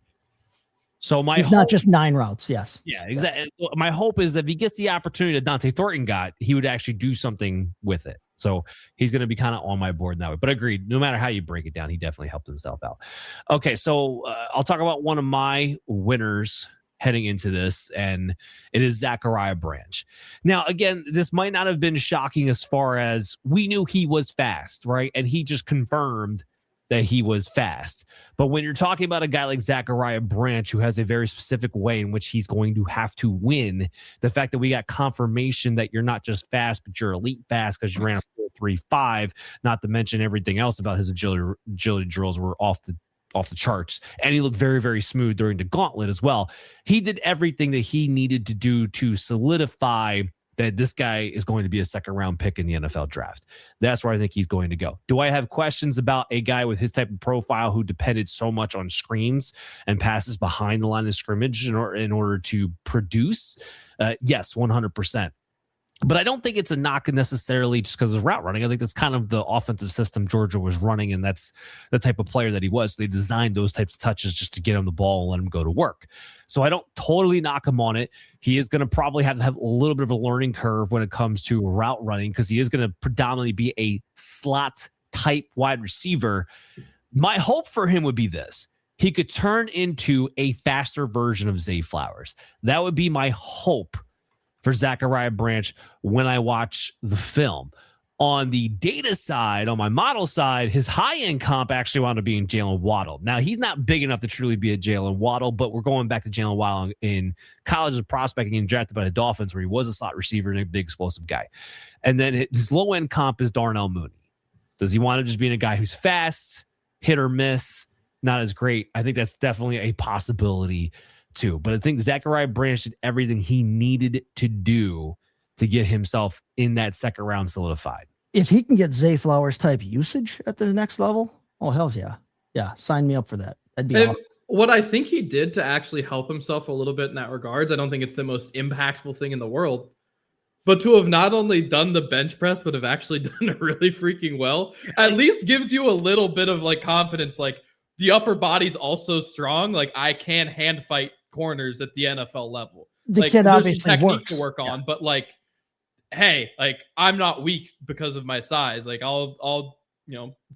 So he's not just 9 routes. Yes. Yeah, exactly. My hope is that if he gets the opportunity that Dante Thornton got, he would actually do something with it. So he's going to be kind of on my board that way. But agreed, no matter how you break it down, he definitely helped himself out. Okay, so I'll talk about one of my winners heading into this, and it is Zachariah Branch. Now, again, this might not have been shocking as far as we knew he was fast, right? And he just confirmed that he was fast. But when you're talking about a guy like Zachariah Branch, who has a very specific way in which he's going to have to win, the fact that we got confirmation that you're not just fast, but you're elite fast because you ran a 4.35, not to mention everything else about his agility drills were off the charts. And he looked very, very smooth during the gauntlet as well. He did everything that he needed to do to solidify that this guy is going to be a second-round pick in the NFL draft. That's where I think he's going to go. Do I have questions about a guy with his type of profile who depended so much on screens and passes behind the line of scrimmage in order to produce? Yes, 100%. But I don't think it's a knock necessarily just because of route running. I think that's kind of the offensive system Georgia was running, and that's the type of player that he was. They designed those types of touches just to get him the ball and let him go to work. So I don't totally knock him on it. He is going to probably have a little bit of a learning curve when it comes to route running because he is going to predominantly be a slot type wide receiver. My hope for him would be this. He could turn into a faster version of Zay Flowers. That would be my hope for Zachariah Branch when I watch the film. On the data side, on my model side, his high-end comp actually wound up being Jalen Waddle. Now, he's not big enough to truly be a Jalen Waddle, but we're going back to Jalen Waddle in college of prospecting and drafted by the Dolphins, where he was a slot receiver and a big explosive guy. And then his low-end comp is Darnell Mooney. Does he want to just be a guy who's fast, hit or miss, not as great? I think that's definitely a possibility too. But I think Zachariah Branch did everything he needed to do to get himself in that second round solidified. If he can get Zay Flowers type usage at the next level, oh, hell yeah. Yeah, sign me up for that. That'd be awesome. What I think he did to actually help himself a little bit in that regards, I don't think it's the most impactful thing in the world, but to have not only done the bench press, but have actually done it really freaking well, at least gives you a little bit of like confidence. Like the upper body's also strong. Like I can hand fight corners at the NFL level. The kid obviously works to work on, but like, hey, like I'm not weak because of my size. Like I'll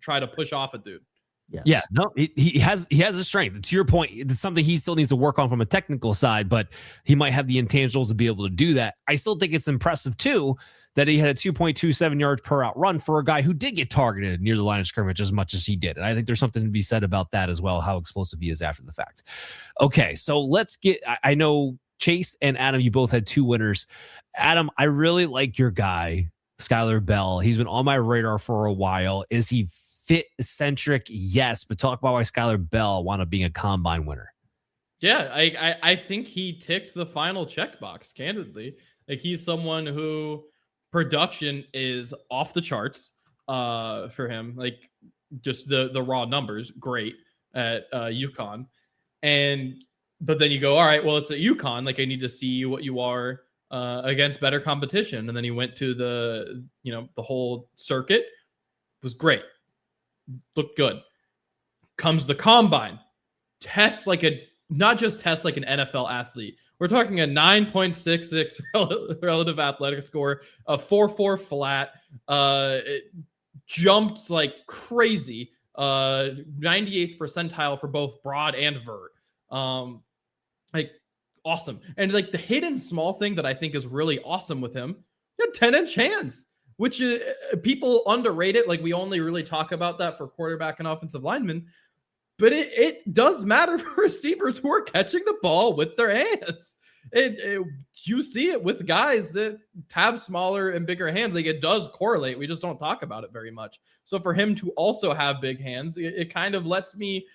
try to push off a dude. Yes. Yeah, no, he has a strength. To your point, it's something he still needs to work on from a technical side, but he might have the intangibles to be able to do that. I still think it's impressive too that he had a 2.27 yards per out run for a guy who did get targeted near the line of scrimmage as much as he did. And I think there's something to be said about that as well, how explosive he is after the fact. Okay, so let's get, I know Chase and Adam, you both had 2 winners. Adam, I really like your guy, Skyler Bell. He's been on my radar for a while. Is he fit-centric? Yes, but talk about why Skyler Bell wound up being a combine winner. Yeah, I think he ticked the final checkbox, candidly. Like he's someone who production is off the charts for him. Like just the raw numbers, great. at UConn. But then you go, all right, well, it's at UConn. Like, I need to see what you are against better competition. And then he went to the whole circuit. It was great. Looked good. Comes the combine. Not just tests like an NFL athlete. We're talking a 9.66 relative athletic score, a 4.4 flat. It jumped like crazy. 98th percentile for both broad and vert. Like, awesome. And like the hidden small thing that I think is really awesome with him, he had 10-inch hands, which people underrate it. Like, we only really talk about that for quarterback and offensive linemen, but it does matter for receivers who are catching the ball with their hands. You see it with guys that have smaller and bigger hands. Like, it does correlate. We just don't talk about it very much. So for him to also have big hands, it kind of lets me,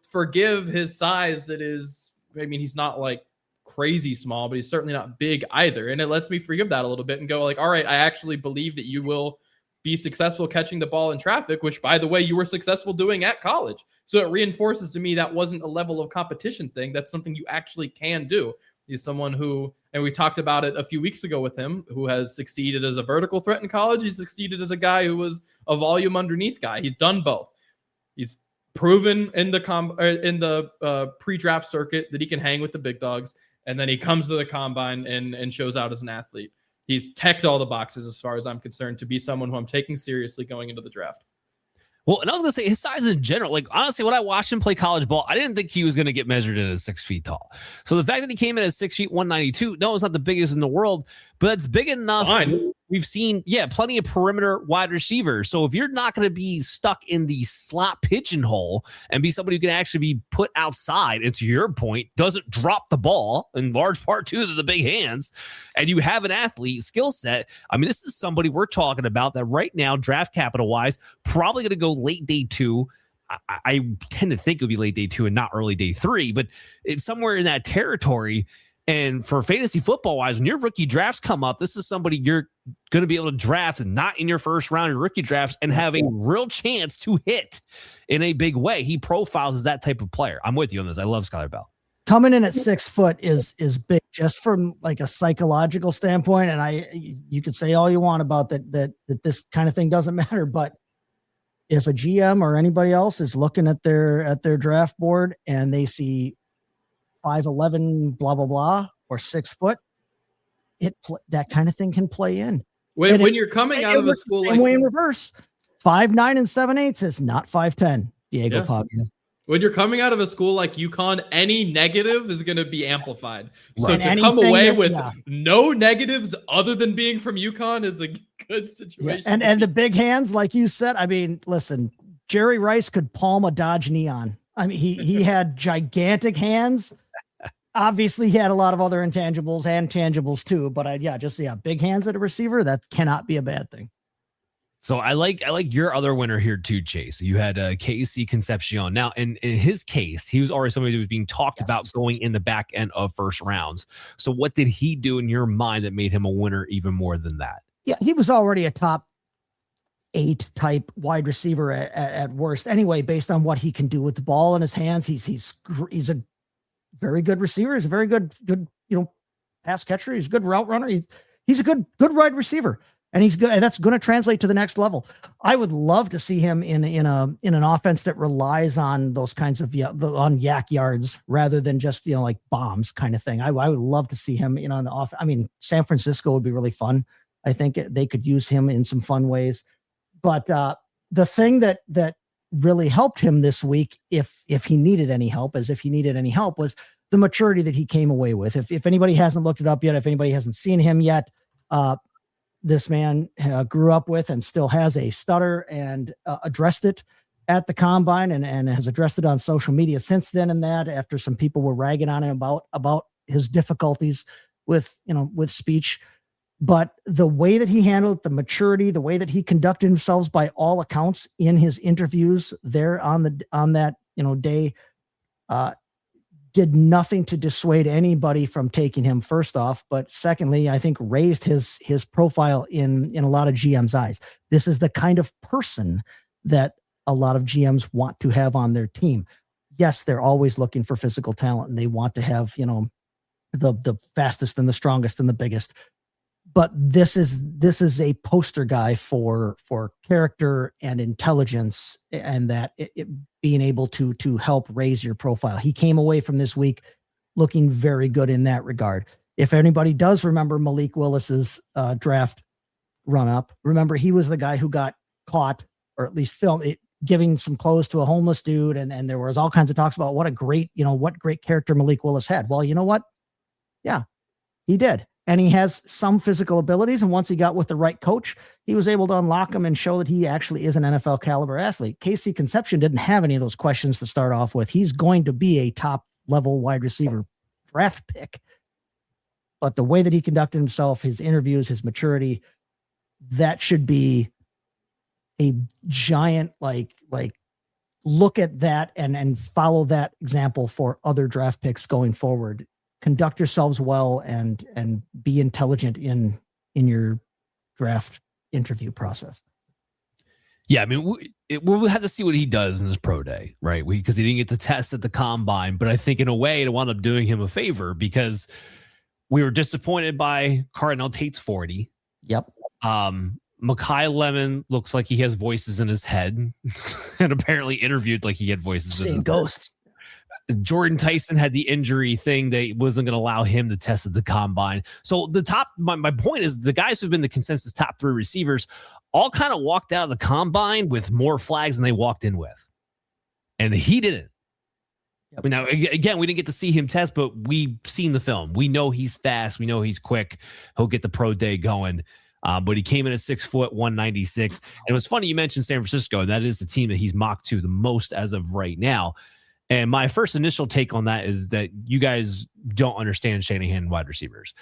forgive his size. That is, I mean, he's not like crazy small, but he's certainly not big either. And it lets me forgive that a little bit and go like, all right, I actually believe that you will be successful catching the ball in traffic, which, by the way, you were successful doing at college. So it reinforces to me that wasn't a level of competition thing. That's something you actually can do. He's someone who, and we talked about it a few weeks ago with him, who has succeeded as a vertical threat in college. He's succeeded as a guy who was a volume underneath guy. He's done both. He's proven in the pre-draft circuit that he can hang with the big dogs, and then he comes to the combine and shows out as an athlete. He's checked all the boxes as far as I'm concerned to be someone who I'm taking seriously going into the draft. Well, and I was going to say his size in general, like, honestly, when I watched him play college ball, I didn't think he was going to get measured in at 6 feet tall. So the fact that he came in at 6 feet, 192, no, it's not the biggest in the world, but it's big enough. Fine. We've seen, plenty of perimeter wide receivers. So if you're not going to be stuck in the slot pigeonhole and be somebody who can actually be put outside, and to your point, doesn't drop the ball, in large part due to the big hands, and you have an athlete skill set, I mean, this is somebody we're talking about that right now, draft capital wise, probably going to go late day 2. I tend to think it would be late day 2 and not early day 3, but it's somewhere in that territory. And for fantasy football wise, when your rookie drafts come up, this is somebody you're going to be able to draft not in your first round of rookie drafts and have a real chance to hit in a big way. He profiles as that type of player. I'm with you on this. I love Skyler Bell. Coming in at 6 foot is big just from like a psychological standpoint. And you could say all you want about that this kind of thing doesn't matter, but if a GM or anybody else is looking at their draft board and they see 5'11", blah, blah, blah, or 6 foot, that kind of thing can play in. When you're coming out of a school like way in reverse, 5'9" and 7/8 is not 5'10", Diego Pavia. When you're coming out of a school like UConn, any negative is going to be amplified. So Right. to come away with no negatives other than being from UConn is a good situation. Yeah. And the big hands, like you said, I mean, listen, Jerry Rice could palm a Dodge Neon. I mean, he had gigantic hands. Obviously, he had a lot of other intangibles and tangibles too, but big hands at a receiver, that cannot be a bad thing. So I like your other winner here too, Chase. You had KC Concepcion. Now, in his case, he was already somebody who was being talked about going in the back end of first rounds. So what did he do in your mind that made him a winner even more than that? Yeah, he was already a top 8 type wide receiver at worst. Anyway, based on what he can do with the ball in his hands, he's a very good receiver. He's a very good pass catcher. He's a good route runner. He's a good wide receiver, and he's good. And that's going to translate to the next level. I would love to see him in an offense that relies on those kinds of on yak yards rather than just like bombs kind of thing. I would love to see him on the off. I mean, San Francisco would be really fun. I think they could use him in some fun ways. But the thing that really helped him this week, if he needed any help, was the maturity that he came away with. If anybody hasn't looked it up yet, if anybody hasn't seen him yet, this man grew up with and still has a stutter and addressed it at the combine and has addressed it on social media since then. And that after some people were ragging on him about his difficulties with speech. But the way that he handled the maturity, the way that he conducted himself by all accounts in his interviews there on that day, did nothing to dissuade anybody from taking him, first off. But secondly, I think raised his profile in a lot of GM's eyes. This is the kind of person that a lot of GMs want to have on their team. Yes, they're always looking for physical talent and they want to have, the fastest and the strongest and the biggest. But this is a poster guy for character and intelligence, and that it being able to help raise your profile. He came away from this week looking very good in that regard. If anybody does remember Malik Willis's draft run up, remember he was the guy who got caught, or at least filmed, giving some clothes to a homeless dude. And there was all kinds of talks about what great character Malik Willis had. Well, you know what? Yeah, he did. And he has some physical abilities. And once he got with the right coach, he was able to unlock them and show that he actually is an NFL caliber athlete. Casey Concepcion didn't have any of those questions to start off with. He's going to be a top level wide receiver draft pick. But the way that he conducted himself, his interviews, his maturity, that should be a giant, like look at that and follow that example for other draft picks going forward. Conduct yourselves well and be intelligent in your draft interview process. Yeah, I mean, we'll have to see what he does in his pro day, right? Because he didn't get the test at the combine, but I think in a way it wound up doing him a favor because we were disappointed by Cardinal Tate's 40. Yep. Mekhi Lemon looks like he has voices in his head and apparently interviewed like he had voices. Same ghosts. Jordan Tyson had the injury thing that wasn't going to allow him to test at the combine. So my point is the guys who've been the consensus top 3 receivers all kind of walked out of the combine with more flags than they walked in with. And he didn't. Yep. Now, again, we didn't get to see him test, but we've seen the film. We know he's fast. We know he's quick. He'll get the pro day going. But he came in at 6 foot, 196. And it was funny you mentioned San Francisco, and that is the team that he's mocked to the most as of right now. And my first initial take on that is that you guys don't understand Shanahan wide receivers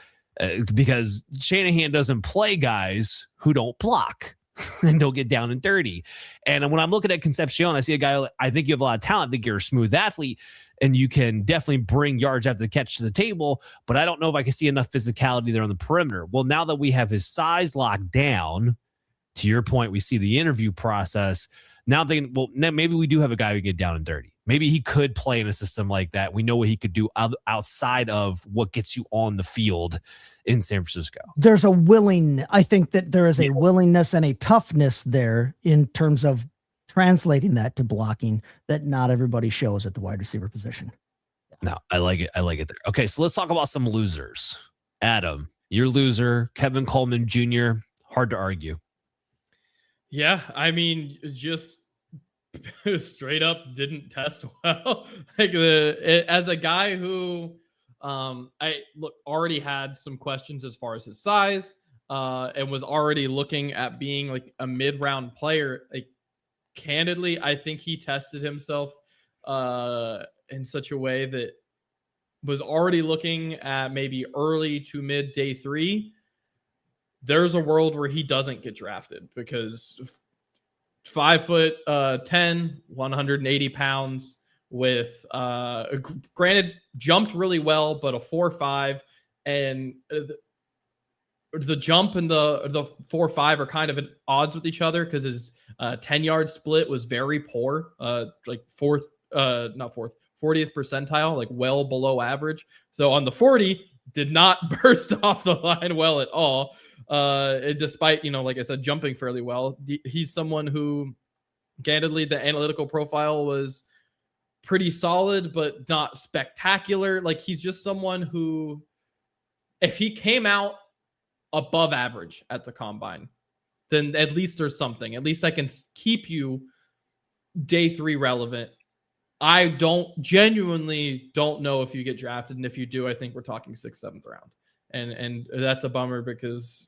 because Shanahan doesn't play guys who don't block and don't get down and dirty. And when I'm looking at Concepcion, I see a guy, I think you have a lot of talent. I think you're a smooth athlete and you can definitely bring yards after the catch to the table, but I don't know if I can see enough physicality there on the perimeter. Well, now that we have his size locked down, to your point, we see the interview process. Now maybe we do have a guy who can get down and dirty. Maybe he could play in a system like that. We know what he could do outside of what gets you on the field in San Francisco. I think that there is a willingness and a toughness there in terms of translating that to blocking that not everybody shows at the wide receiver position. No, I like it. I like it there. Okay, so let's talk about some losers. Adam, your loser, Kevin Coleman Jr., hard to argue. Yeah, I mean, just straight up didn't test well. As a guy who already had some questions as far as his size and was already looking at being like a mid-round player. Like, candidly, I think he tested himself in such a way that was already looking at maybe early to mid day 3. There's a world where he doesn't get drafted because 5'10", 180 pounds with granted jumped really well, but a 4.5, and the jump and the 4.5 are kind of at odds with each other because his 10-yard split was very poor, like 40th percentile, like well below average. So on the 40, did not burst off the line well at all. Despite, like I said, jumping fairly well. He's someone who, candidly, the analytical profile was pretty solid, but not spectacular. Like, he's just someone who, if he came out above average at the combine, then at least there's something. At least I can keep you day 3 relevant. I genuinely don't know if you get drafted. And if you do, I think we're talking 6th, 7th round. And that's a bummer because,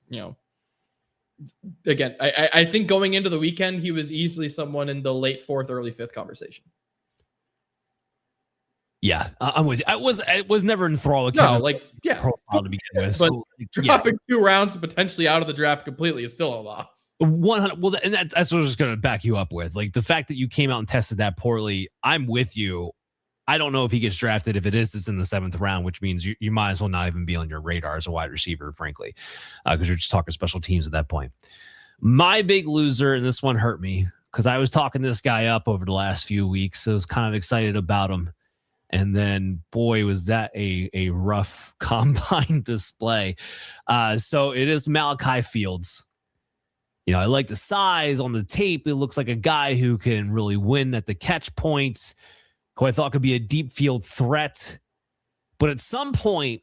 again, I think going into the weekend, he was easily someone in the late 4th, early 5th conversation. Yeah, I'm with you. I was never enthralled. No, profile to begin with. But dropping 2 rounds potentially out of the draft completely is still a loss. 100. Well, and that's what I was just going to back you up with. Like, the fact that you came out and tested that poorly, I'm with you. I don't know if he gets drafted. If it's in the 7th round, which means you might as well not even be on your radar as a wide receiver, frankly, because you're just talking special teams at that point. My big loser, and this one hurt me, because I was talking this guy up over the last few weeks. So I was kind of excited about him. And then, boy, was that a rough combine display. So it is Malachi Fields. I like the size on the tape. It looks like a guy who can really win at the catch points, who I thought could be a deep field threat. But at some point,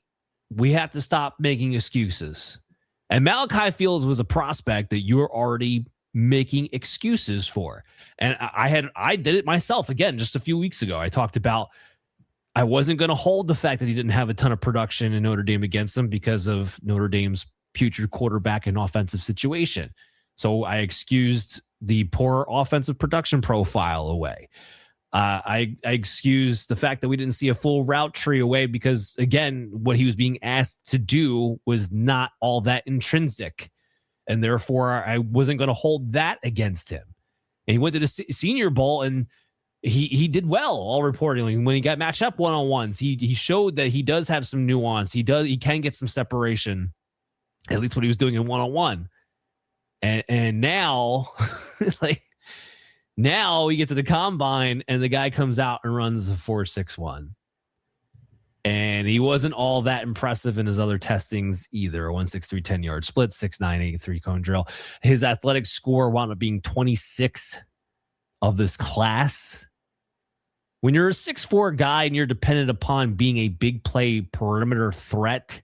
we have to stop making excuses. And Malachi Fields was a prospect that you were already making excuses for. And I did it myself again just a few weeks ago. I talked about I wasn't going to hold the fact that he didn't have a ton of production in Notre Dame against him because of Notre Dame's putrid quarterback and offensive situation. So I excused the poor offensive production profile away. I excused the fact that we didn't see a full route tree away because, again, what he was being asked to do was not all that intrinsic. And therefore, I wasn't going to hold that against him. And he went to the Senior Bowl, and he did well, all reportedly. When he got matched up one-on-ones, he showed that he does have some nuance. He can get some separation, at least what he was doing in one-on-one. And now, now we get to the combine, and the guy comes out and runs a 4.61. And he wasn't all that impressive in his other testings either. 1.63, 10-yard split, 6.9, 8.3 cone drill. His athletic score wound up being 26 of this class. When you're a 6'4" guy and you're dependent upon being a big play perimeter threat,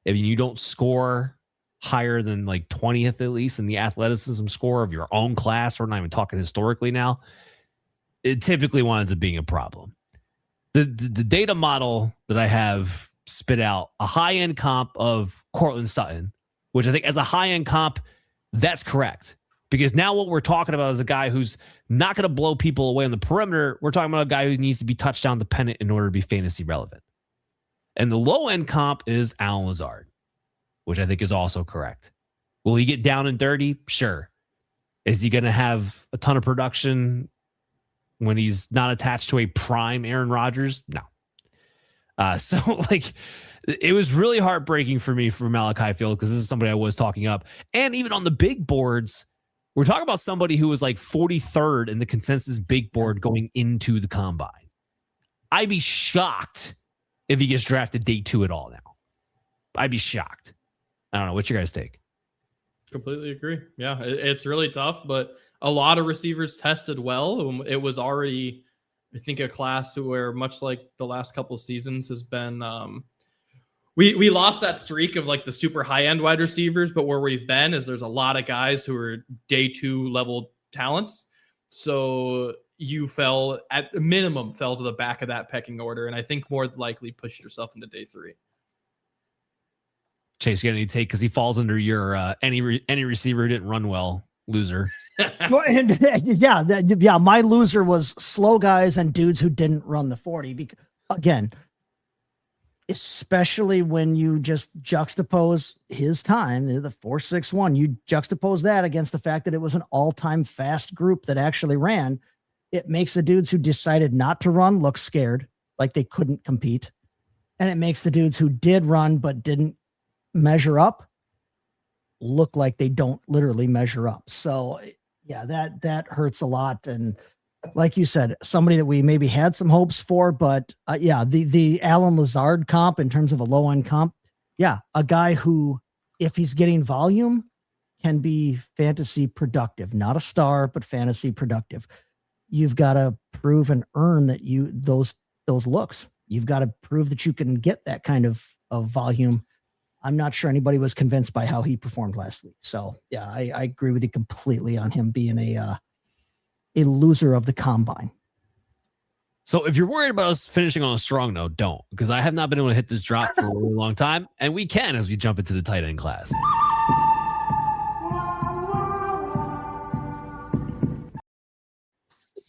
I mean, you don't score higher than like 20th at least in the athleticism score of your own class. We're not even talking historically now. It typically winds up being a problem. The data model that I have spit out a high-end comp of Cortland Sutton, which I think as a high-end comp, that's correct. Because now what we're talking about is a guy who's not going to blow people away on the perimeter. We're talking about a guy who needs to be touchdown dependent in order to be fantasy relevant. And the low-end comp is Allen Lazard, which I think is also correct. Will he get down and dirty? Sure. Is he going to have a ton of production when he's not attached to a prime Aaron Rodgers? No. So it was really heartbreaking for me for Malachi Field because this is somebody I was talking up. And even on the big boards, we're talking about somebody who was like 43rd in the consensus big board going into the combine. I'd be shocked if he gets drafted day 2 at all now. I'd be shocked. I don't know. What's your guys' take? Completely agree. Yeah, it's really tough, but a lot of receivers tested well. It was already, I think, a class where, much like the last couple of seasons, has been we lost that streak of like the super high-end wide receivers, but where we've been is there's a lot of guys who are day 2 level talents. So you fell at minimum to the back of that pecking order, and I think more likely pushed yourself into day 3. Chase, you got any take because he falls under your any receiver who didn't run well loser. Yeah. My loser was slow guys and dudes who didn't run the 40. Because, again, especially when you just juxtapose his time, the 4.61, you juxtapose that against the fact that it was an all-time fast group that actually ran. It makes the dudes who decided not to run look scared, like they couldn't compete. And it makes the dudes who did run but didn't measure up look like they don't literally measure up. So yeah, that hurts a lot. And like you said, somebody that we maybe had some hopes for, but the Allen Lazard comp in terms of a low end comp. Yeah. A guy who, if he's getting volume, can be fantasy productive, not a star, but fantasy productive. You've got to prove and earn that those looks, you've got to prove that you can get that kind of volume. I'm not sure anybody was convinced by how he performed last week. So yeah, I agree with you completely on him being a loser of the combine. So if you're worried about us finishing on a strong note, don't, because I have not been able to hit this drop for a really long time, and we can as we jump into the tight end class.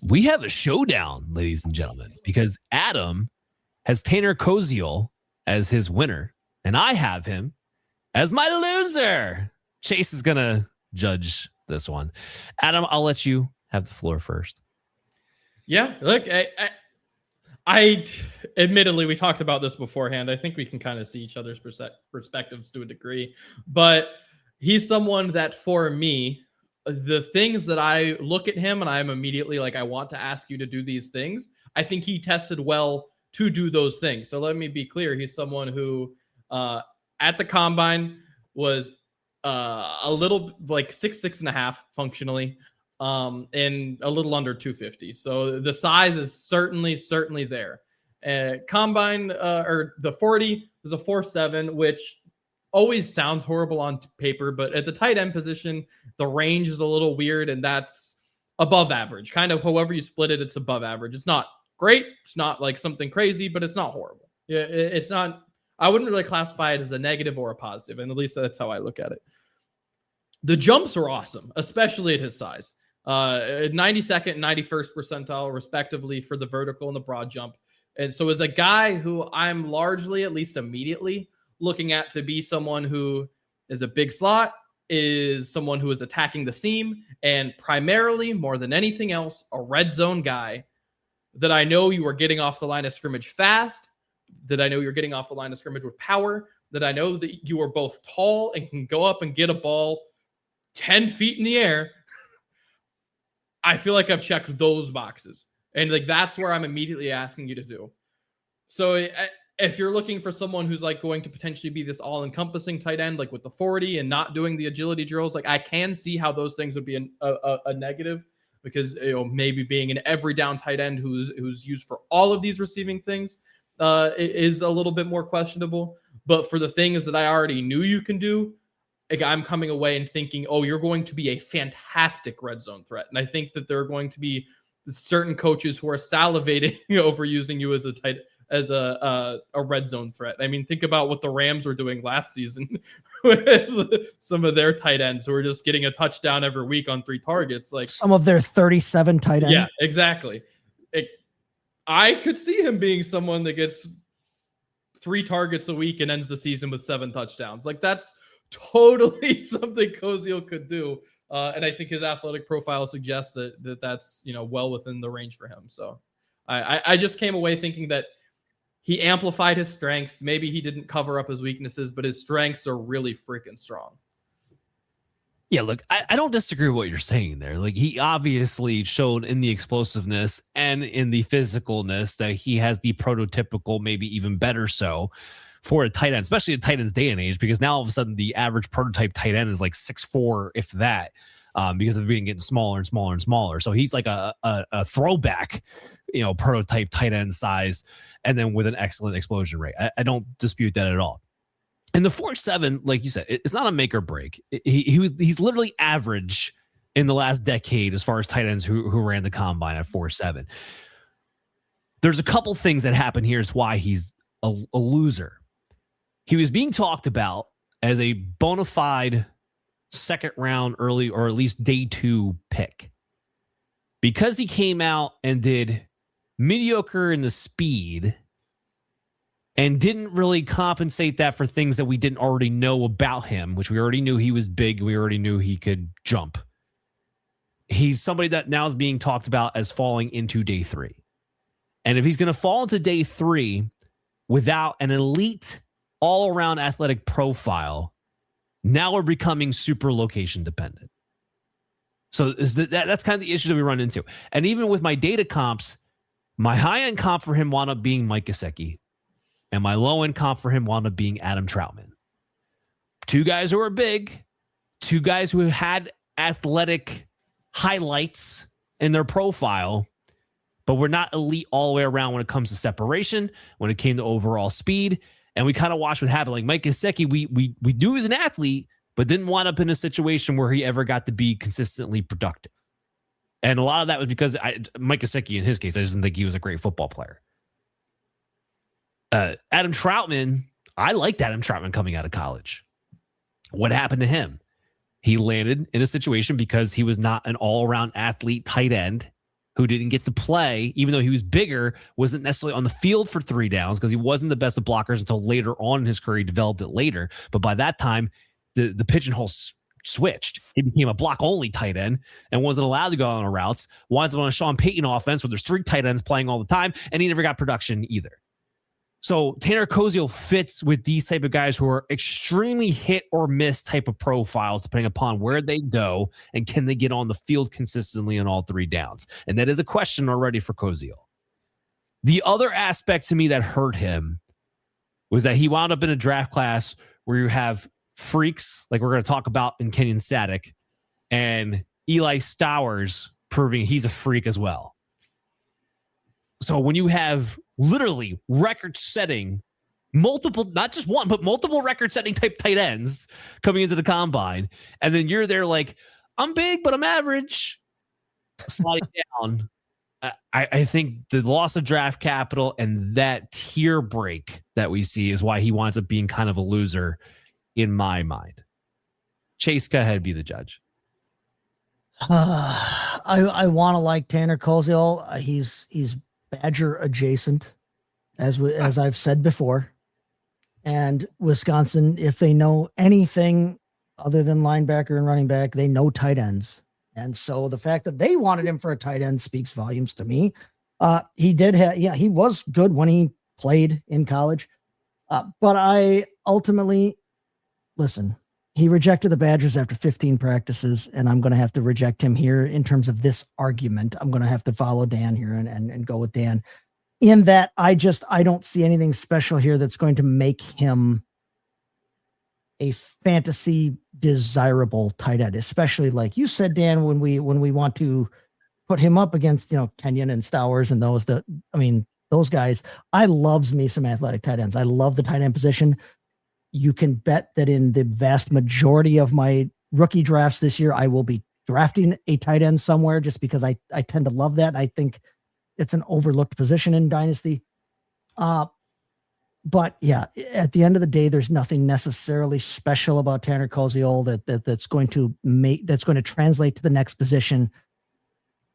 We have a showdown, ladies and gentlemen, because Adam has Tanner Koziel as his winner, and I have him as my loser. Chase is going to judge this one. Adam, I'll let you have the floor first. Yeah, look, I admittedly, we talked about this beforehand. I think we can kind of see each other's perspectives to a degree, but he's someone that for me, the things that I look at him and I'm immediately like, I want to ask you to do these things. I think he tested well to do those things. So let me be clear. He's someone who at the combine was a little like 6'6.5" functionally, and a little under 250. So the size is certainly there. Combine or the 40 was a 4.7, which always sounds horrible on paper, but at the tight end position, the range is a little weird, and that's above average. Kind of however you split it, it's above average. It's not great. It's not like something crazy, but it's not horrible. Yeah, it's not. I wouldn't really classify it as a negative or a positive, and at least that's how I look at it. The jumps are awesome, especially at his size. 92nd and 91st percentile, respectively, for the vertical and the broad jump. And so as a guy who I'm largely, at least immediately, looking at to be someone who is a big slot, is someone who is attacking the seam, and primarily, more than anything else, a red zone guy, that I know you are getting off the line of scrimmage fast, that I know you're getting off the line of scrimmage with power, that I know that you are both tall and can go up and get a ball 10 feet in the air. I feel like I've checked those boxes. And like that's where I'm immediately asking you to do. So if you're looking for someone who's like going to potentially be this all-encompassing tight end, like with the 40 and not doing the agility drills, like I can see how those things would be a negative, because maybe being an every down tight end who's used for all of these receiving things is a little bit more questionable. But for the things that I already knew you can do, like I'm coming away and thinking, oh, you're going to be a fantastic red zone threat. And I think that there are going to be certain coaches who are salivating over using you as a red zone threat. I mean, think about what the Rams were doing last season with some of their tight ends who were just getting a touchdown every week on 3 targets. Like some of their 37 tight ends. Yeah, exactly. I could see him being someone that gets 3 targets a week and ends the season with 7 touchdowns. Like that's totally something Koziel could do. And I think his athletic profile suggests that's, well within the range for him. So I just came away thinking that he amplified his strengths. Maybe he didn't cover up his weaknesses, but his strengths are really freaking strong. Yeah, look, I don't disagree with what you're saying there. Like he obviously showed in the explosiveness and in the physicalness that he has the prototypical, maybe even better so, for a tight end, especially a tight end's day and age, because now all of a sudden the average prototype tight end is like 6'4", if that, because of being getting smaller and smaller and smaller. So he's like a throwback, prototype tight end size, and then with an excellent explosion rate. I don't dispute that at all. And the 4.7, like you said, it's not a make or break. He's literally average in the last decade as far as tight ends who ran the combine at 4.7. There's a couple things that happen here is why he's a loser. He was being talked about as a bona fide second round early, or at least day 2 pick, because he came out and did mediocre in the speed and didn't really compensate that for things that we didn't already know about him, which we already knew he was big. We already knew he could jump. He's somebody that now is being talked about as falling into day 3. And if he's going to fall into day 3 without an elite all-around athletic profile, now we're becoming super location dependent. So that's kind of the issue that we run into. And even with my data comps, my high-end comp for him wound up being Mike Gesicki, and my low-end comp for him wound up being Adam Troutman. 2 guys who are big, 2 guys who had athletic highlights in their profile, but we're not elite all the way around when it comes to separation, when it came to overall speed. And we kind of watched what happened. Like Mike Gesicki, we knew he was an athlete, but didn't wind up in a situation where he ever got to be consistently productive. And a lot of that was because Mike Gesicki, in his case, I just didn't think he was a great football player. Adam Troutman, I liked Adam Troutman coming out of college. What happened to him? He landed in a situation because he was not an all-around athlete tight end who didn't get to play, even though he was bigger, wasn't necessarily on the field for 3 downs because he wasn't the best of blockers until later on in his career. He developed it later. But by that time, the pigeonhole switched. He became a block-only tight end and wasn't allowed to go on routes. Winds up on a Sean Payton offense where there's 3 tight ends playing all the time, and he never got production either. So Tanner Koziel fits with these type of guys who are extremely hit or miss type of profiles, depending upon where they go and can they get on the field consistently on all 3 downs. And that is a question already for Koziel. The other aspect to me that hurt him was that he wound up in a draft class where you have freaks, like we're going to talk about in Kenyon Sadiq, and Eli Stowers proving he's a freak as well. So when you have literally record-setting, multiple, not just one, but multiple record-setting type tight ends coming into the combine, and then you're there like, I'm big, but I'm average, sliding down. I think the loss of draft capital and that tier break that we see is why he winds up being kind of a loser in my mind. Chase, go ahead, be the judge. I want to like Tanner Koziel. He's Badger adjacent, as I've said before. And Wisconsin, if they know anything other than linebacker and running back, they know tight ends. And so the fact that they wanted him for a tight end speaks volumes to me. He was good when he played in college. But I ultimately, listen, he rejected the Badgers after 15 practices, and I'm going to have to reject him here in terms of this argument. I'm going to have to follow Dan here and go with Dan in that I don't see anything special here that's going to make him a fantasy desirable tight end, especially like you said, Dan, when we want to put him up against, Kenyon and Stowers and those guys. I loves me some athletic tight ends. I love the tight end position. You can bet that in the vast majority of my rookie drafts this year, I will be drafting a tight end somewhere just because I tend to love that. I think it's an overlooked position in Dynasty. But yeah, at the end of the day, there's nothing necessarily special about Tanner Koziel that's going to translate to the next position.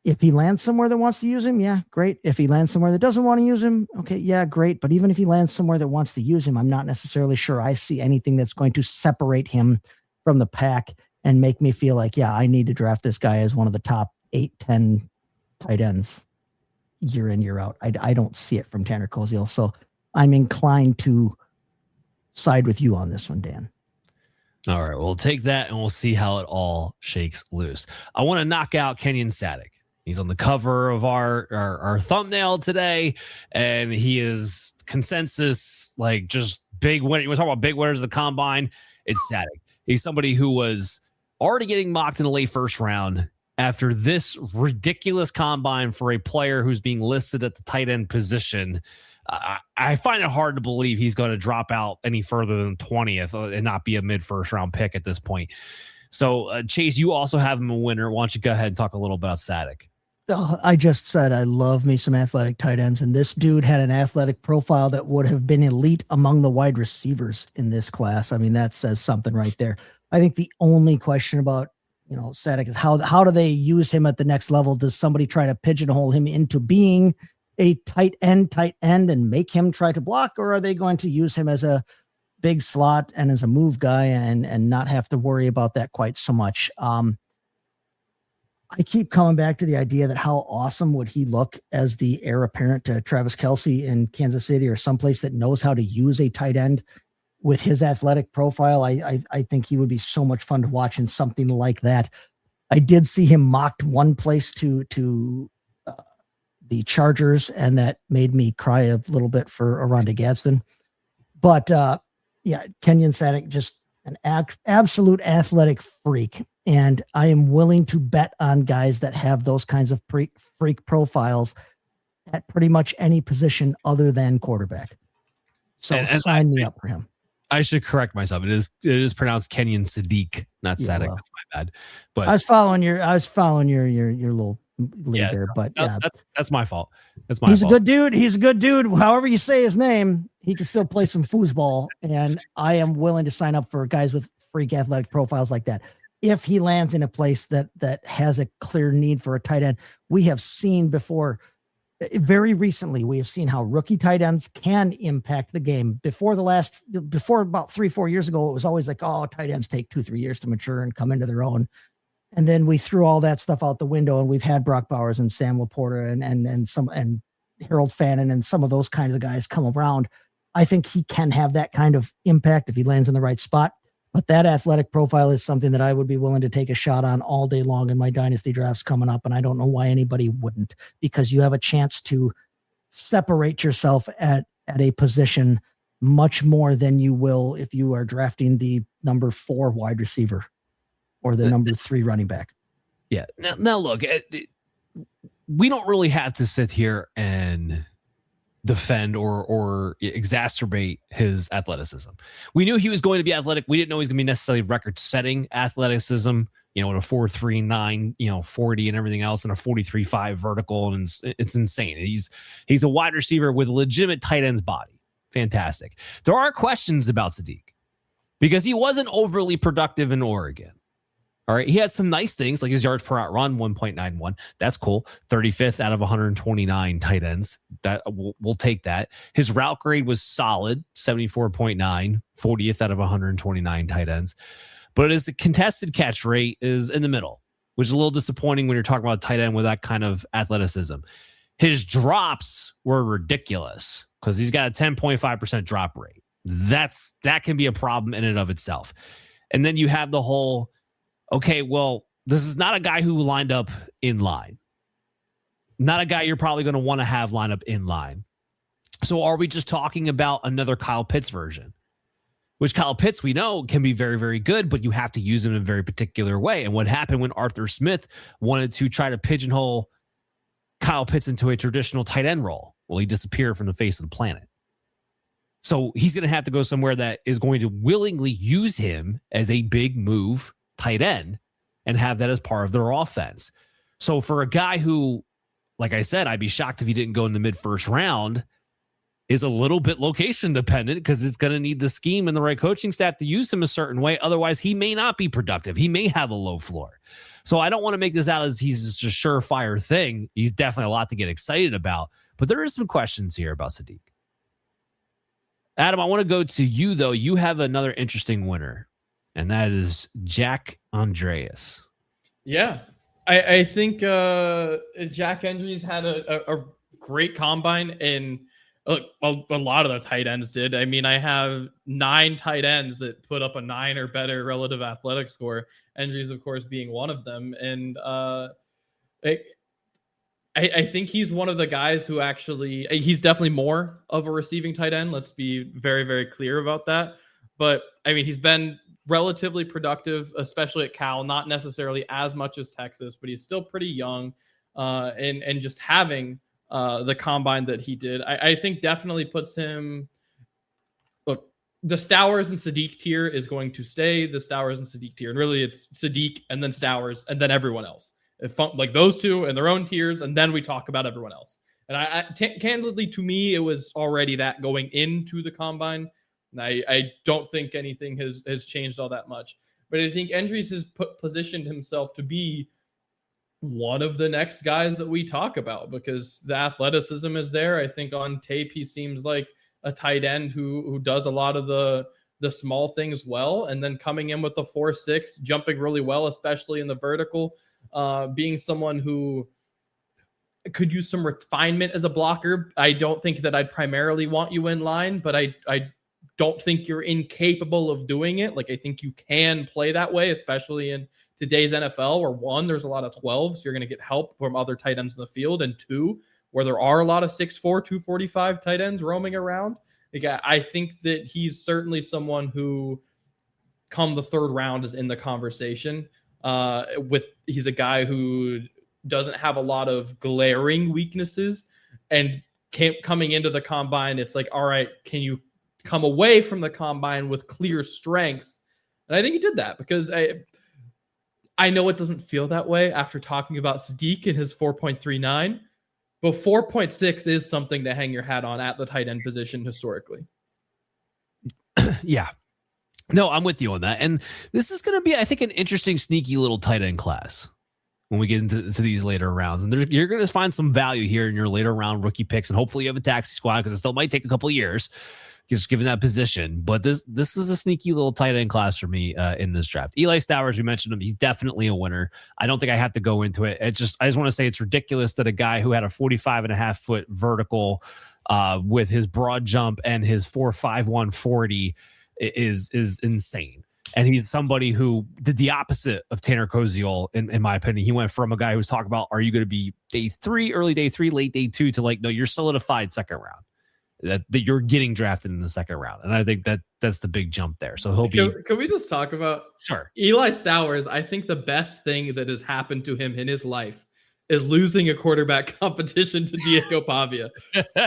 If he lands somewhere that wants to use him, yeah, great. If he lands somewhere that doesn't want to use him, okay, yeah, great. But even if he lands somewhere that wants to use him, I'm not necessarily sure I see anything that's going to separate him from the pack and make me feel like, yeah, I need to draft this guy as one of the top 8-10 tight ends year in, year out. I don't see it from Tanner Koziel. So I'm inclined to side with you on this one, Dan. All right, we'll take that and we'll see how it all shakes loose. I want to knock out Kenyon Sadiq. He's on the cover of our thumbnail today, and he is consensus, like just big win. You want to talk about big winners of the combine? It's Sadiq. He's somebody who was already getting mocked in the late first round after this ridiculous combine for a player who's being listed at the tight end position. I find it hard to believe he's going to drop out any further than 20th and not be a mid-first round pick at this point. So, Chase, you also have him a winner. Why don't you go ahead and talk a little about Sadiq? I just said I love me some athletic tight ends, and this dude had an athletic profile that would have been elite among the wide receivers in this class. I mean, that says something right there. I think the only question about Sadiq is how do they use him at the next level? Does somebody try to pigeonhole him into being a tight end and make him try to block, or are they going to use him as a big slot and as a move guy and not have to worry about that quite so much? I keep coming back to the idea that how awesome would he look as the heir apparent to Travis Kelce in Kansas City or someplace that knows how to use a tight end with his athletic profile. I think he would be so much fun to watch in something like that. I did see him mocked one place to the Chargers, and that made me cry a little bit for Aronde Gadsden. But yeah, Kenyon Sadiq, just an absolute athletic freak. And I am willing to bet on guys that have those kinds of freak profiles at pretty much any position other than quarterback. So sign me up for him. I should correct myself. It is pronounced Kenyon Sadiq, not Sadiq. Well, that's my bad. But I was following your little lead there. But yeah, that's my fault. That's my He's fault. a good dude. He's a good dude. However you say his name, he can still play some foosball. And I am willing to sign up for guys with freak athletic profiles like that. If he lands in a place that has a clear need for a tight end. We have seen before, very recently, we have seen how rookie tight ends can impact the game. Before about 3-4 years ago, it was always like, oh, tight ends take 2-3 years to mature and come into their own. And then we threw all that stuff out the window, and we've had Brock Bowers and Sam Laporta and Harold Fannin and some of those kinds of guys come around. I think he can have that kind of impact if he lands in the right spot. But that athletic profile is something that I would be willing to take a shot on all day long in my dynasty drafts coming up. And I don't know why anybody wouldn't, because you have a chance to separate yourself at a position much more than you will if you are drafting the number 4 wide receiver or the number 3 running back. Yeah. Now look, we don't really have to sit here and defend or exacerbate his athleticism. We knew he was going to be athletic. We didn't know he was going to be necessarily record-setting athleticism, you know, at a 4.39, 40 and everything else, and a 43.5 vertical, and it's insane. He's a wide receiver with a legitimate tight end's body. Fantastic. There are questions about Sadiq because he wasn't overly productive in Oregon. All right. He had some nice things like his yards per out run, 1.91. That's cool. 35th out of 129 tight ends. That we'll take that. His route grade was solid, 74.9, 40th out of 129 tight ends. But his contested catch rate is in the middle, which is a little disappointing when you're talking about a tight end with that kind of athleticism. His drops were ridiculous because he's got a 10.5% drop rate. That can be a problem in and of itself. And then you have the whole, okay, well, this is not a guy who lined up in line. Not a guy you're probably going to want to have line up in line. So are we just talking about another Kyle Pitts version? Which Kyle Pitts, we know, can be very, very good, but you have to use him in a very particular way. And what happened when Arthur Smith wanted to try to pigeonhole Kyle Pitts into a traditional tight end role? Well, he disappeared from the face of the planet. So he's going to have to go somewhere that is going to willingly use him as a big move tight end and have that as part of their offense. So for a guy who, like I said, I'd be shocked if he didn't go in the mid-first round, is a little bit location dependent because it's going to need the scheme and the right coaching staff to use him a certain way. Otherwise, he may not be productive. He may have a low floor. So I don't want to make this out as he's just a surefire thing. He's definitely a lot to get excited about. But there are some questions here about Sadiq. Adam, I want to go to you, though. You have another interesting winner, and that is Jack Andreas. Yeah, I think Jack Andreas had a great combine, and look, a lot of the tight ends did. I mean, I have 9 tight ends that put up a 9 or better relative athletic score. Andreas, of course, being one of them. And I think he's one of the guys who actually, he's definitely more of a receiving tight end. Let's be very, very clear about that. But I mean, he's been relatively productive, especially at Cal, not necessarily as much as Texas, but he's still pretty young. And just having the combine that he did, I think definitely puts him, look, the Stowers and Sadiq tier is going to stay the Stowers and Sadiq tier. And really it's Sadiq and then Stowers and then everyone else. Like those two in their own tiers, and then we talk about everyone else. And candidly, to me, it was already that going into the combine. And I don't think anything has changed all that much. But I think Andreas has positioned himself to be one of the next guys that we talk about because the athleticism is there. I think on tape, he seems like a tight end who does a lot of the small things well. And then coming in with the 4.6, jumping really well, especially in the vertical. Being someone who could use some refinement as a blocker. I don't think that I'd primarily want you in line, but I don't think you're incapable of doing it. Like, I think you can play that way, especially in today's NFL, where 1, there's a lot of 12s. So you're going to get help from other tight ends in the field. And 2, where there are a lot of 6'4", 245 tight ends roaming around. Like, I think that he's certainly someone who come the 3rd round is in the conversation. He's a guy who doesn't have a lot of glaring weaknesses, and coming into the combine, it's like, all right, can you come away from the combine with clear strengths? And I think he did that because I know it doesn't feel that way after talking about Sadiq and his 4.39, but 4.6 is something to hang your hat on at the tight end position historically. Yeah. No, I'm with you on that. And this is going to be, I think, an interesting, sneaky little tight end class when we get into these later rounds. And you're going to find some value here in your later round rookie picks. And hopefully you have a taxi squad because it still might take a couple of years just given that position. But this is a sneaky little tight end class for me in this draft. Eli Stowers, we mentioned him. He's definitely a winner. I don't think I have to go into it. I just want to say it's ridiculous that a guy who had a 45.5-foot vertical with his broad jump and his 4.5 140 is insane. And he's somebody who did the opposite of Tanner Koziol, in my opinion. He went from a guy who was talking about, are you going to be day 3, early day 3, late day 2, to like, no, you're solidified second round. That you're getting drafted in the second round. And I think that's the big jump there. So he'll be. Can we just talk about Eli Stowers? I think the best thing that has happened to him in his life is losing a quarterback competition to Diego Pavia.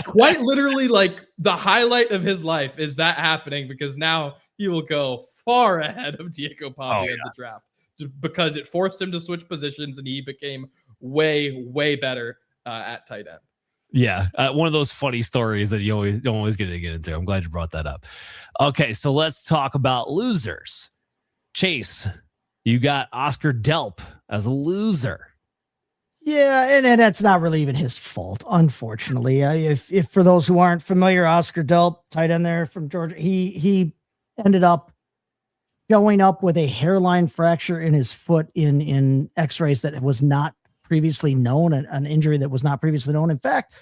Quite literally, like the highlight of his life is that happening, because now he will go far ahead of Diego Pavia in the draft, just because it forced him to switch positions and he became way, way better at tight end. Yeah, one of those funny stories that you don't always get to get into. I'm glad you brought that up. Okay, so let's talk about losers. Chase, you got Oscar Delp as a loser. Yeah, and that's not really even his fault, unfortunately. If for those who aren't familiar, Oscar Delp, tight end there from Georgia, he ended up showing up with a hairline fracture in his foot in X-rays that was not previously known, an injury that was not previously known. In fact,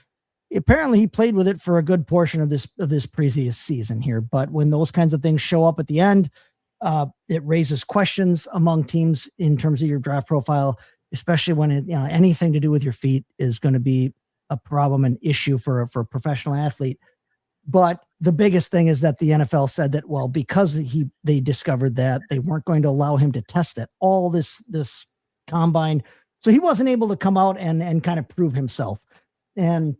apparently he played with it for a good portion of this previous season here. But when those kinds of things show up at the end, it raises questions among teams in terms of your draft profile, especially when anything to do with your feet is going to be a problem, an issue for a professional athlete. But the biggest thing is that the NFL said that, well, because they discovered that, they weren't going to allow him to test it all this combine. So he wasn't able to come out and kind of prove himself. And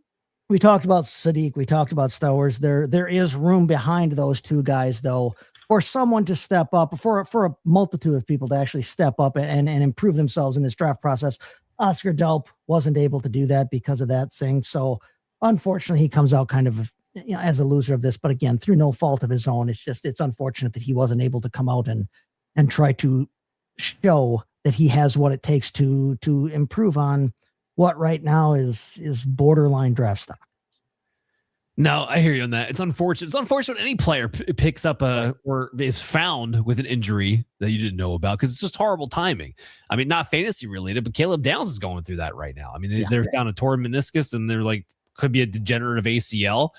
we talked about Sadiq. We talked about Stowers. There is room behind those two guys, though, for someone to step up, for a multitude of people to actually step up and improve themselves in this draft process. Oscar Delp wasn't able to do that because of that thing. So unfortunately, he comes out kind of as a loser of this. But again, through no fault of his own. It's unfortunate that he wasn't able to come out and try to show that he has what it takes to improve on what right now is borderline draft stock. No, I hear you on that. It's unfortunate. It's unfortunate when any player picks up or is found with an injury that you didn't know about, because it's just horrible timing. I mean, not fantasy related, but Caleb Downs is going through that right now. I mean, they're down a torn meniscus, and they're like, could be a degenerative ACL.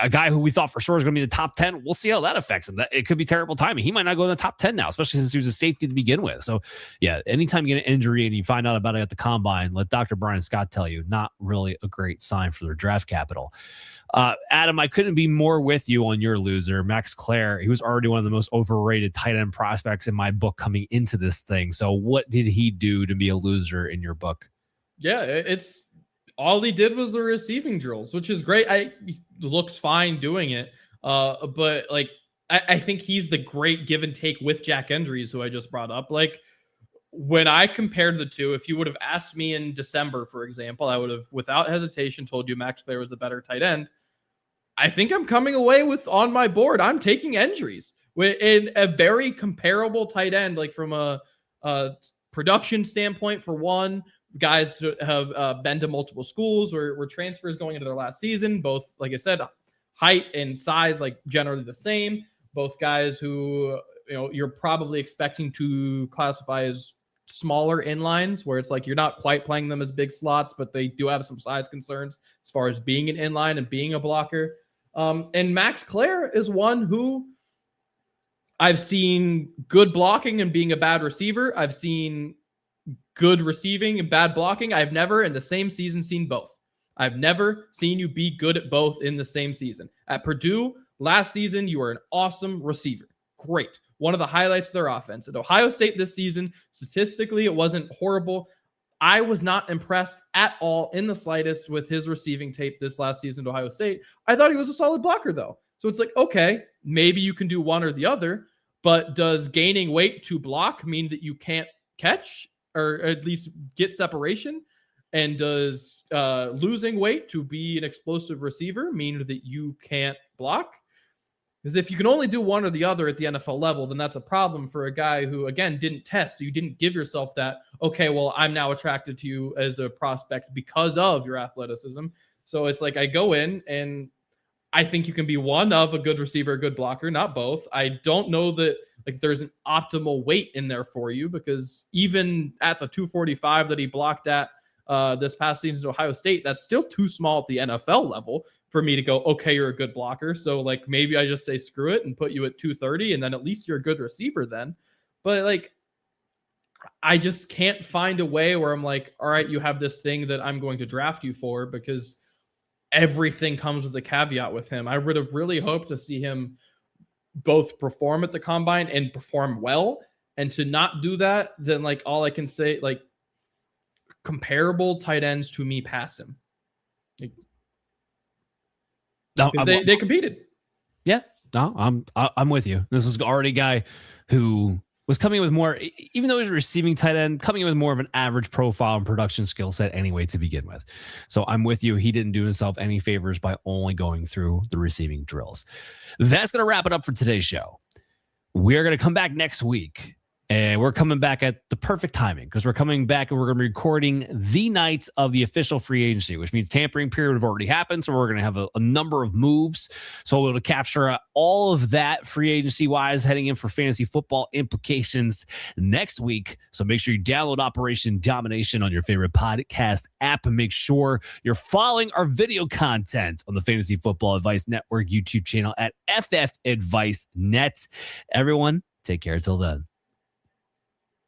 A guy who we thought for sure was going to be the top 10. We'll see how that affects him. It could be terrible timing. He might not go in the top 10 now, especially since he was a safety to begin with. So yeah, anytime you get an injury and you find out about it at the combine, let Dr. Brian Scott tell you, not really a great sign for their draft capital. Adam, I couldn't be more with you on your loser, Max Clare. He was already one of the most overrated tight end prospects in my book coming into this thing. So what did he do to be a loser in your book? Yeah, it's all he did was the receiving drills, which is great. He looks fine doing it. But like, I think he's the great give and take with Jack Endries, who I just brought up. Like, when I compared the two, if you would have asked me in December, for example, I would have without hesitation told you Max Clare was the better tight end. I think I'm coming away with on my board, I'm taking Endries in a very comparable tight end, like from a production standpoint, for one. Guys who have been to multiple schools or transfers going into their last season. Both, like I said, height and size, like generally the same. Both guys who, you're probably expecting to classify as smaller inlines, where it's like you're not quite playing them as big slots, but they do have some size concerns as far as being an inline and being a blocker. And Max Clare is one who I've seen good blocking and being a bad receiver. I've seen good receiving and bad blocking. I've never in the same season seen both. I've never seen you be good at both in the same season. At Purdue last season, you were an awesome receiver. Great. One of the highlights of their offense. At Ohio State this season, statistically, it wasn't horrible. I was not impressed at all in the slightest with his receiving tape this last season at Ohio State. I thought he was a solid blocker, though. So it's like, okay, maybe you can do one or the other, but does gaining weight to block mean that you can't catch? Or at least get separation? And does losing weight to be an explosive receiver mean that you can't block? Because if you can only do one or the other at the NFL level, then that's a problem for a guy who, again, didn't test. So you didn't give yourself that, okay, well, I'm now attracted to you as a prospect because of your athleticism. So it's like I go in and I think you can be one of a good receiver, a good blocker, not both. I don't know that like there's an optimal weight in there for you, because even at the 245 that he blocked at this past season at Ohio State, that's still too small at the NFL level for me to go, okay, you're a good blocker. So like maybe I just say screw it and put you at 230, and then at least you're a good receiver then. But like, I just can't find a way where I'm like, all right, you have this thing that I'm going to draft you for, because everything comes with a caveat with him. I would have really hoped to see him both perform at the combine and perform well. And to not do that, then like all I can say, like comparable tight ends to me passed him. Like, they competed. Yeah, no, I'm with you. This was already a guy who was coming with more, even though he's a receiving tight end, coming in with more of an average profile and production skill set anyway to begin with. So I'm with you. He didn't do himself any favors by only going through the receiving drills. That's going to wrap it up for today's show. We're going to come back next week. And we're coming back at the perfect timing, because we're coming back and we're going to be recording the night of the official free agency, which means tampering period have already happened. So we're going to have a number of moves. So we'll be able to capture all of that free agency wise heading in for fantasy football implications next week. So make sure you download Operation Domination on your favorite podcast app, and make sure you're following our video content on the Fantasy Football Advice Network YouTube channel at FF Advice Net. Everyone, take care until then.